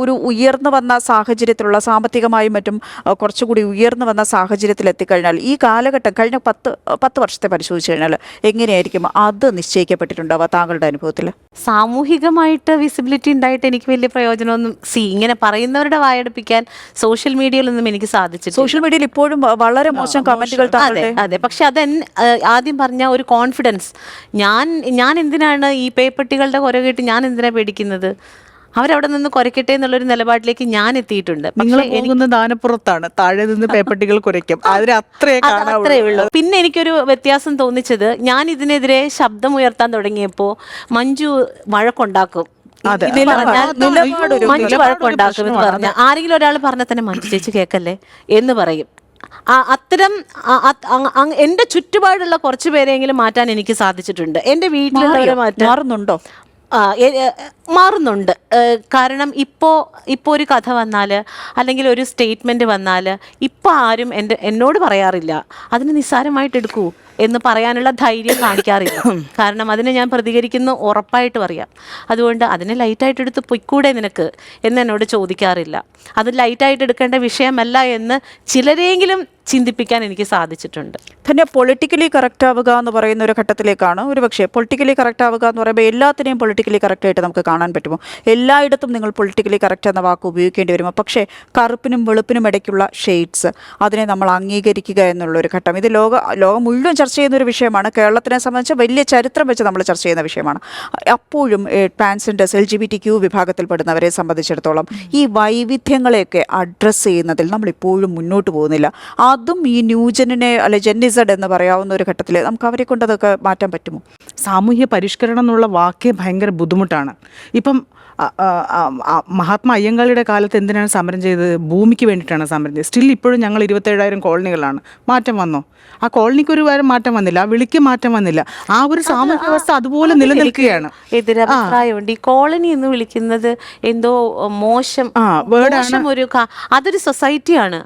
ഒരു ഉയർന്നു വന്ന സാഹചര്യത്തിലുള്ള സാമ്പത്തികമായും മറ്റും കുറച്ചുകൂടി ഉയർന്നു വന്ന സാഹചര്യത്തിൽ എത്തിക്കഴിഞ്ഞാൽ ഈ കാലഘട്ടം കഴിഞ്ഞ 10 വർഷത്തെ പരിശോധിച്ചു കഴിഞ്ഞാൽ എങ്ങനെയായിരിക്കും അത് നിശ്ചയിക്കപ്പെട്ടിട്ടുണ്ടാവുക താങ്കളുടെ അനുഭവത്തിൽ? സാമൂഹികമായിട്ട് വിസിബിലിറ്റി ഉണ്ടായിട്ട് എനിക്ക് വലിയ പ്രയോജനമൊന്നും ഇങ്ങനെ പറയുന്നവരുടെ വായടുപ്പിക്കാൻ സോഷ്യൽ മീഡിയയിലൊന്നും എനിക്ക് സാധിച്ചിട്ടില്ല. സോഷ്യൽ മീഡിയയിൽ ഇപ്പോഴും വളരെ മോശം കമന്റുകൾ. അതെ, പക്ഷെ ആദ്യം പറഞ്ഞ ഒരു കോൺഫിഡൻസ്, ഞാൻ എന്തിനാണ് ഈ പേപ്പട്ടികളുടെ കുര കേട്ട് ഞാൻ എന്തിനാ പേടിക്കുന്നത്? അവരവിടെ നിന്ന് കുരയ്ക്കട്ടെ എന്നുള്ളൊരു നിലപാടിലേക്ക് ഞാൻ എത്തിയിട്ടുണ്ട്. ദാനപ്പുറത്താണ്, താഴെ നിന്ന് പേപ്പട്ടികൾ കുരയ്ക്കും, അത്രേ ഉള്ളൂ. പിന്നെ എനിക്കൊരു വ്യത്യാസം തോന്നിച്ചത്, ഞാൻ ഇതിനെതിരെ ശബ്ദം ഉയർത്താൻ തുടങ്ങിയപ്പോൾ മഞ്ജു വഴക്കുണ്ടാക്കും. മഞ്ജു വഴക്കുണ്ടാക്കും എന്ന് പറഞ്ഞ ആരെങ്കിലും ഒരാൾ പറഞ്ഞാൽ തന്നെ മഞ്ജു ചേച്ചി കേൾക്കല്ലേ എന്ന് പറയും. അത്തരം എന്റെ ചുറ്റുപാടുള്ള കുറച്ചു പേരെങ്കിലും മാറ്റാൻ എനിക്ക് സാധിച്ചിട്ടുണ്ട്. എന്റെ വീട്ടിലുള്ളവരെ മാറുന്നുണ്ടോ? മാറുന്നുണ്ട്. കാരണം ഇപ്പോൾ ഒരു കഥ വന്നാൽ അല്ലെങ്കിൽ ഒരു സ്റ്റേറ്റ്മെൻറ്റ് വന്നാൽ ഇപ്പോൾ ആരും എന്നോട് പറയാറില്ല അതിന് നിസ്സാരമായിട്ട് എടുക്കൂ എന്ന് പറയാനുള്ള ധൈര്യം കാണിക്കാറില്ല. കാരണം അതിനെ ഞാൻ പ്രതികരിക്കുന്നു ഉറപ്പായിട്ട് പറയാം. അതുകൊണ്ട് അതിനെ ലൈറ്റായിട്ട് എടുത്ത് പൊയ്ക്കൂടെ നിനക്ക് എന്ന് എന്നോട് ചോദിക്കാറില്ല. അത് ലൈറ്റായിട്ട് എടുക്കേണ്ട വിഷയമല്ല എന്ന് ചിലരെങ്കിലും ചിന്തിപ്പിക്കാൻ എനിക്ക് സാധിച്ചിട്ടുണ്ട്. തന്നെ പൊളിറ്റിക്കലി കറക്റ്റ് ആവുക എന്ന് പറയുന്ന ഒരു ഘട്ടത്തിലേക്കാണ്. ഒരുപക്ഷെ പൊളിറ്റിക്കലി കറക്റ്റ് ആവുക എന്ന് പറയുമ്പോൾ എല്ലാത്തിനെയും പൊളിറ്റിക്കലി കറക്റ്റായിട്ട് നമുക്ക് കാണാൻ പറ്റുമോ? എല്ലായിടത്തും നിങ്ങൾ പൊളിറ്റിക്കലി കറക്റ്റ് എന്ന വാക്ക് ഉപയോഗിക്കേണ്ടി വരുമോ? പക്ഷേ കറുപ്പിനും വെളുപ്പിനും ഇടയ്ക്കുള്ള ഷെയ്ഡ്സ്, അതിനെ നമ്മൾ അംഗീകരിക്കുക എന്നുള്ളൊരു ഘട്ടം, ഇത് ലോകം മുഴുവൻ ചർച്ച ചെയ്യുന്ന ഒരു വിഷയമാണ്. കേരളത്തിനെ സംബന്ധിച്ച് വലിയ ചരിത്രം വെച്ച് നമ്മൾ ചർച്ച ചെയ്യുന്ന വിഷയമാണ്. അപ്പോഴും ട്രാൻസ്ജെൻഡേഴ്സ്, LGBTQ വിഭാഗത്തിൽപ്പെടുന്നവരെ സംബന്ധിച്ചിടത്തോളം ഈ വൈവിധ്യങ്ങളെയൊക്കെ അഡ്രസ്സ് ചെയ്യുന്നതിൽ നമ്മളിപ്പോഴും മുന്നോട്ട് പോകുന്നില്ല. അതും ഈ ന്യൂജനെ അല്ലെ ജെന്നിസഡ് എന്ന് പറയാവുന്ന ഒരു ഘട്ടത്തിൽ നമുക്ക് അവരെ കൊണ്ട് അതൊക്കെ മാറ്റാൻ പറ്റുമോ? സാമൂഹ്യ പരിഷ്കരണം എന്നുള്ള വാക്കേ ഭയങ്കര ബുദ്ധിമുട്ടാണ്. ഇപ്പം മഹാത്മാ അയ്യങ്കാളിയുടെ കാലത്ത് എന്തിനാണ് സമരം ചെയ്തത്? ഭൂമിക്ക് വേണ്ടിയിട്ടാണ് സമരം ചെയ്തത്. സ്റ്റിൽ ഇപ്പോഴും ഞങ്ങൾ 27,000 കോളനികളാണ്. മാറ്റം വന്നോ? ആ കോളനിക്ക് ഒരു വാരം മാറ്റം വന്നില്ല, ആ വിളിക്ക് മാറ്റം വന്നില്ല. ആ ഒരു സാമൂഹ്യ വ്യവസ്ഥ അതുപോലെ നിലനിൽക്കുകയാണ്. എതിരഭിപ്രായമുണ്ട്. ഈ കോളനി എന്ന് വിളിക്കുന്നത് എന്തോ മോശം ഒരു അതൊരു സൊസൈറ്റിയാണ്.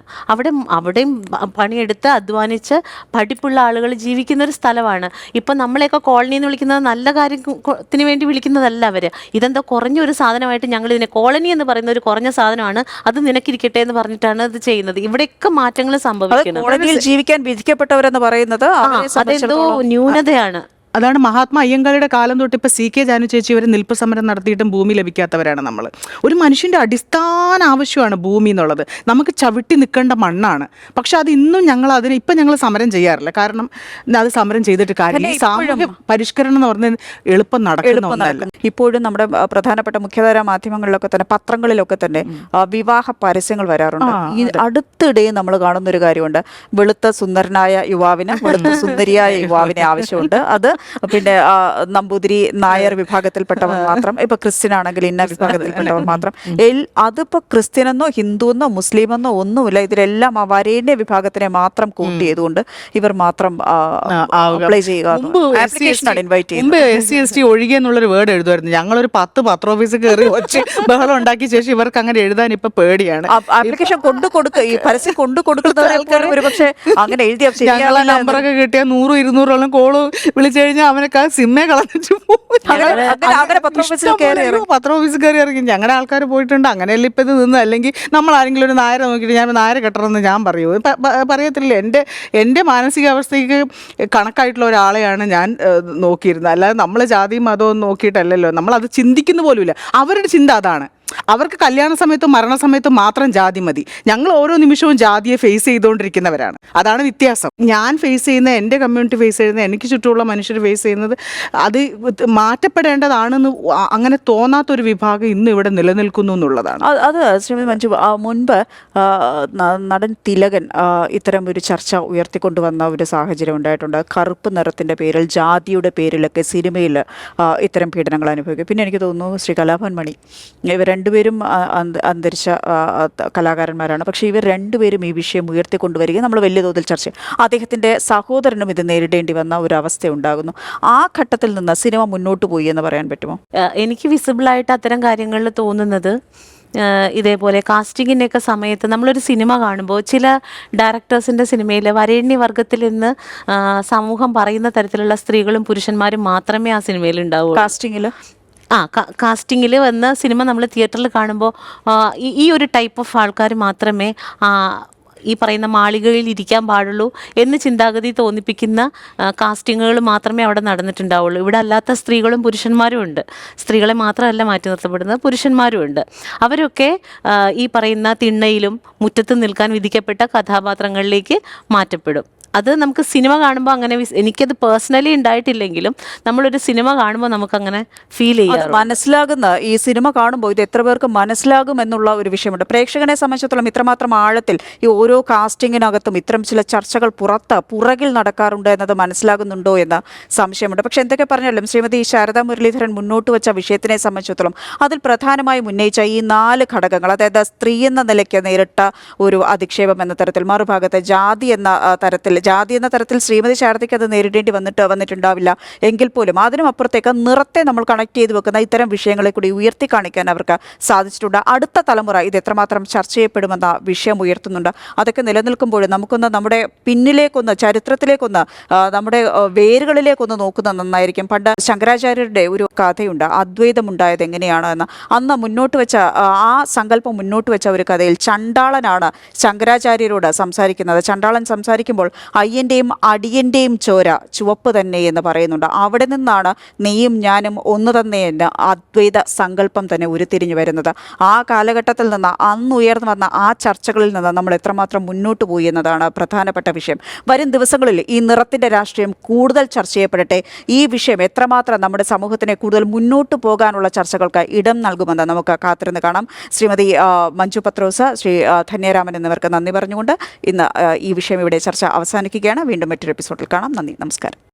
അവിടെയും പണിയെടുത്ത് അധ്വാനിച്ച് പഠിപ്പുള്ള ആളുകൾ ജീവിക്കുന്ന ഒരു സ്ഥലമാണ്. ഇപ്പം നമ്മളെയൊക്കെ കോളനി എന്ന് വിളിക്കുന്നത് നല്ല കാര്യത്തിന് വേണ്ടി വിളിക്കുന്നതല്ല അവര്. ഇതെന്തോ കുറഞ്ഞൊരു സാധനമായിട്ട് ഞങ്ങൾ ഇതിനെ കോളനി എന്ന് പറയുന്ന ഒരു കുറഞ്ഞ സാധനമാണ്, അത് നിനക്കിരിക്കട്ടെ എന്ന് പറഞ്ഞിട്ടാണ് ഇത് ചെയ്യുന്നത്. ഇവിടെയൊക്കെ മാറ്റങ്ങൾ സംഭവിക്കുന്നത്. കോളനിയിൽ ജീവിക്കാൻ വിധിക്കപ്പെട്ടവരെന്ന് പറയുന്നത് അതെന്തോ ന്യൂനതയാണ്. അതാണ് മഹാത്മാ അയ്യങ്കാളിയുടെ കാലം തൊട്ട് ഇപ്പോൾ CK ജാനു ചേച്ചി വരെ നിൽപ്പ് സമരം നടത്തിയിട്ടും ഭൂമി ലഭിക്കാത്തവരാണ് നമ്മൾ. ഒരു മനുഷ്യൻ്റെ അടിസ്ഥാന ആവശ്യമാണ് ഭൂമി എന്നുള്ളത്. നമുക്ക് ചവിട്ടി നിൽക്കേണ്ട മണ്ണാണ്. പക്ഷെ അത് ഇന്നും ഞങ്ങൾ സമരം ചെയ്യാറില്ല. കാരണം അത് സമരം ചെയ്തിട്ട് കാര്യമില്ല. സാമൂഹ്യ പരിഷ്കരണം എന്ന് പറഞ്ഞാൽ എളുപ്പം നടക്കുന്നതല്ല. ഇപ്പോഴും നമ്മുടെ പ്രധാനപ്പെട്ട മുഖ്യധാരാ മാധ്യമങ്ങളിലൊക്കെ തന്നെ, പത്രങ്ങളിലൊക്കെ തന്നെ വിവാഹ പരസ്യങ്ങൾ വരാറുണ്ട്. ഈ അടുത്തിടെ നമ്മൾ കാണുന്ന ഒരു കാര്യമുണ്ട്, വെളുത്ത സുന്ദരനായ യുവാവിന് വെളുത്ത സുന്ദരിയായ യുവാവിനെ ആവശ്യമുണ്ട്. അത് പിന്നെ നമ്പൂതിരി നായർ വിഭാഗത്തിൽപ്പെട്ടവർ മാത്രം, ഇപ്പൊ ക്രിസ്ത്യൻ ആണെങ്കിൽ ഇന്ന വിഭാഗത്തിൽപ്പെട്ടവർ മാത്രം. അതിപ്പോ ക്രിസ്ത്യനെന്നോ ഹിന്ദുവെന്നോ മുസ്ലിമെന്നോ ഒന്നുമില്ല, ഇതിലെല്ലാം ആ വരേണ്യ വിഭാഗത്തിനെ മാത്രം കൂട്ടി ചെയ്തുകൊണ്ട് ഇവർ മാത്രം അപ്ലൈ ചെയ്യുക. ഇൻവൈറ്റ് മുമ്പ് SC/ST ഒഴികെ എന്നുള്ളൊരു വേർഡ് എഴുതുമായിരുന്നു. ഞങ്ങളൊരു 10 പത്രോഫീസ് കയറി വെച്ച് ബഹളം ഉണ്ടാക്കിയ ശേഷം ഇവർക്ക് അങ്ങനെ എഴുതാൻ ഇപ്പൊ പേടിയാണ്. ആപ്ലിക്കേഷൻ കൊണ്ടുകൊടുക്കുക, ഈ പരസ്യം കൊണ്ടുകൊടുക്കുന്നവരെ ഒരുപക്ഷെ അങ്ങനെ എഴുതിയ നമ്പറൊക്കെ കിട്ടിയാൽ 100-200 കോള് വിളിച്ചു കഴിഞ്ഞാൽ അവനൊക്കെ സിമ്മേ കളഞ്ഞിട്ട് പത്ര ഓഫീസിൽ കയറി ഇറങ്ങി. ഞങ്ങളുടെ ആൾക്കാർ പോയിട്ടുണ്ട്. അങ്ങനെയല്ല ഇപ്പം ഇത് നിന്ന്. അല്ലെങ്കിൽ നമ്മൾ ആരെങ്കിലും ഒരു നായരെ നോക്കിയിട്ട് ഞാൻ നായരെ കെട്ടണമെന്ന് ഞാൻ പറയൂ? പറയത്തില്ല. എൻ്റെ മാനസികാവസ്ഥയ്ക്ക് കണക്കായിട്ടുള്ള ഒരാളെയാണ് ഞാൻ നോക്കിയിരുന്നത്. അല്ലാതെ നമ്മൾ ജാതിയും മതവും നോക്കിയിട്ടല്ലല്ലോ. നമ്മളത് ചിന്തിക്കുന്ന പോലുമില്ല. അവരുടെ ചിന്ത അതാണ്. അവർക്ക് കല്യാണ സമയത്തും മരണസമയത്തും മാത്രം ജാതി മതി. ഞങ്ങൾ ഓരോ നിമിഷവും ജാതിയെ ഫേസ് ചെയ്തുകൊണ്ടിരിക്കുന്നവരാണ്. അതാണ് വ്യത്യാസം. ഞാൻ ഫേസ് ചെയ്യുന്ന, എൻ്റെ കമ്മ്യൂണിറ്റി ഫേസ് ചെയ്യുന്ന, എനിക്ക് ചുറ്റുമുള്ള മനുഷ്യർ ഫേസ് ചെയ്യുന്നത് അത് മാറ്റപ്പെടേണ്ടതാണെന്ന് അങ്ങനെ തോന്നാത്തൊരു വിഭാഗം ഇന്ന് ഇവിടെ നിലനിൽക്കുന്നു എന്നുള്ളതാണ്. അത് ശ്രീമതി മഞ്ജു, മുൻപ് നടൻ തിലകൻ ഇത്തരം ഒരു ചർച്ച ഉയർത്തിക്കൊണ്ടുവന്ന ഒരു സാഹചര്യം ഉണ്ടായിട്ടുണ്ട്. കറുപ്പ് നിറത്തിൻ്റെ പേരിൽ, ജാതിയുടെ പേരിലൊക്കെ സിനിമയിൽ ഇത്തരം പീഡനങ്ങൾ അനുഭവിക്കും. പിന്നെ എനിക്ക് തോന്നുന്നു ശ്രീ കലാഭവൻ മണി, ഇവർ രണ്ടുപേരും അന്തരിച്ച കലാകാരന്മാരാണ്. പക്ഷേ ഇവർ രണ്ടുപേരും ഈ വിഷയം ഉയർത്തിക്കൊണ്ടുവരികയും നമ്മൾ വലിയ തോതിൽ ചർച്ച ചെയ്യും. അദ്ദേഹത്തിൻ്റെ സഹോദരനും ഇത് നേരിടേണ്ടി വന്ന ഒരു അവസ്ഥ ഉണ്ടാകുന്നു. ആ ഘട്ടത്തിൽ നിന്ന് സിനിമ മുന്നോട്ട് പോയി എന്ന് പറയാൻ പറ്റുമോ? എനിക്ക് വിസിബിളായിട്ട് അത്തരം കാര്യങ്ങളിൽ തോന്നുന്നത്, ഇതേപോലെ കാസ്റ്റിങ്ങിൻ്റെയൊക്കെ സമയത്ത് നമ്മളൊരു സിനിമ കാണുമ്പോൾ ചില ഡയറക്ടേഴ്സിൻ്റെ സിനിമയിൽ വരേണ്യ വർഗത്തിൽ നിന്ന് സമൂഹം പറയുന്ന തരത്തിലുള്ള സ്ത്രീകളും പുരുഷന്മാരും മാത്രമേ ആ സിനിമയിൽ ഉണ്ടാവൂ. കാസ്റ്റിങ്ങിൽ വന്ന സിനിമ നമ്മൾ തിയേറ്ററിൽ കാണുമ്പോൾ ഈ ഒരു ടൈപ്പ് ഓഫ് ആൾക്കാർ മാത്രമേ ഈ പറയുന്ന മാളികയിൽ ഇരിക്കാൻ പാടുള്ളൂ എന്ന് ചിന്താഗതി തോന്നിപ്പിക്കുന്ന കാസ്റ്റിങ്ങുകൾ മാത്രമേ അവിടെ നടന്നിട്ടുണ്ടാവുള്ളൂ. ഇവിടെ അല്ലാത്ത സ്ത്രീകളും പുരുഷന്മാരും ഉണ്ട്. സ്ത്രീകളെ മാത്രമല്ല മാറ്റി നിർത്തപ്പെടുന്നത്, പുരുഷന്മാരും ഉണ്ട്. അവരൊക്കെ ഈ പറയുന്ന തിണ്ണയിലും മുറ്റത്ത് നിൽക്കാൻ വിധിക്കപ്പെട്ട കഥാപാത്രങ്ങളിലേക്ക് മാറ്റപ്പെടും. അത് നമുക്ക് സിനിമ കാണുമ്പോൾ അങ്ങനെ, എനിക്കത് പേഴ്സണലി ഉണ്ടായിട്ടില്ലെങ്കിലും നമ്മളൊരു സിനിമ കാണുമ്പോൾ നമുക്കങ്ങനെ ഫീൽ ചെയ്യാം. മനസ്സിലാകുന്ന ഈ സിനിമ കാണുമ്പോൾ ഇത് എത്ര പേർക്ക് മനസ്സിലാകും എന്നുള്ള ഒരു വിഷയമുണ്ട്. പ്രേക്ഷകനെ സംബന്ധിച്ചിടത്തോളം ഇത്രമാത്രം ആഴത്തിൽ ഈ ഓരോ കാസ്റ്റിങ്ങിനകത്തും ഇത്തരം ചില ചർച്ചകൾ പുറകിൽ നടക്കാറുണ്ട് എന്നത് മനസ്സിലാകുന്നുണ്ടോ എന്ന സംശയമുണ്ട്. പക്ഷെ എന്തൊക്കെ പറഞ്ഞാലും ശ്രീമതി ശാരദാ മുരളീധരൻ മുന്നോട്ട് വെച്ച വിഷയത്തിനെ സംബന്ധിച്ചിടത്തോളം അതിൽ പ്രധാനമായും ഉന്നയിച്ച ഈ 4 ഘടകങ്ങൾ, അതായത് സ്ത്രീ എന്ന നിലയ്ക്ക് നേരിട്ട ഒരു അധിക്ഷേപം എന്ന തരത്തിൽ, മറുഭാഗത്ത് ജാതി എന്ന തരത്തിൽ ശ്രീമതി ശാരദയ്ക്ക് അത് നേരിടേണ്ടി വന്നിട്ടുണ്ടാവില്ല എങ്കിൽ പോലും അതിനും അപ്പുറത്തേക്ക് നിറത്തെ നമ്മൾ കണക്ട് ചെയ്ത് വെക്കുന്ന ഇത്തരം വിഷയങ്ങളെ കൂടി ഉയർത്തി കാണിക്കാൻ അവർക്ക് സാധിച്ചിട്ടുണ്ട്. അടുത്ത തലമുറ ഇത് എത്രമാത്രം ചർച്ച ചെയ്യപ്പെടുമെന്ന വിഷയം ഉയർത്തുന്നുണ്ട്. അതൊക്കെ നിലനിൽക്കുമ്പോൾ നമുക്കൊന്ന് നമ്മുടെ പിന്നിലേക്കൊന്ന്, ചരിത്രത്തിലേക്കൊന്ന്, നമ്മുടെ വേരുകളിലേക്കൊന്ന് നോക്കുന്നത് നന്നായിരിക്കും. പണ്ട് ശങ്കരാചാര്യരുടെ ഒരു കഥയുണ്ട്, അദ്വൈതമുണ്ടായത് എങ്ങനെയാണ് എന്ന്. അന്ന് മുന്നോട്ട് വെച്ച ആ സങ്കല്പം മുന്നോട്ട് വെച്ച ഒരു കഥയിൽ ചണ്ടാളനാണ് ശങ്കരാചാര്യരോട് സംസാരിക്കുന്നത്. ചണ്ടാളൻ സംസാരിക്കുമ്പോൾ അയ്യൻ്റെയും അടിയൻ്റെയും ചോര ചുവപ്പ് തന്നെ എന്ന് പറയുന്നുണ്ട്. അവിടെ നിന്നാണ് നീയും ഞാനും ഒന്ന് തന്നെ എന്ന് അദ്വൈത സങ്കല്പം തന്നെ ഉരുത്തിരിഞ്ഞു വരുന്നത്. ആ കാലഘട്ടത്തിൽ നിന്ന്, അന്ന് ഉയർന്നു വന്ന ആ ചർച്ചകളിൽ നിന്ന് നമ്മൾ എത്രമാത്രം മുന്നോട്ട് പോയി എന്നതാണ് പ്രധാനപ്പെട്ട വിഷയം. വരും ദിവസങ്ങളിൽ ഈ നിറത്തിൻ്റെ രാഷ്ട്രീയം കൂടുതൽ ചർച്ച ചെയ്യപ്പെടട്ടെ. ഈ വിഷയം എത്രമാത്രം നമ്മുടെ സമൂഹത്തിനെ കൂടുതൽ മുന്നോട്ട് പോകാനുള്ള ചർച്ചകൾക്ക് ഇടം നൽകുമെന്ന് നമുക്ക് കാത്തിരുന്ന് കാണാം. ശ്രീമതി മഞ്ജു പത്രോസ്, ശ്രീ ധന്യരാമൻ എന്നിവർക്ക് നന്ദി പറഞ്ഞുകൊണ്ട് ഇന്ന് ഈ വിഷയം ഇവിടെ ചർച്ച അവസാനിക്കുകയാണ്. വീണ്ടും മറ്റൊരു എപ്പിസോഡിൽ കാണാം. നന്ദി, നമസ്കാരം.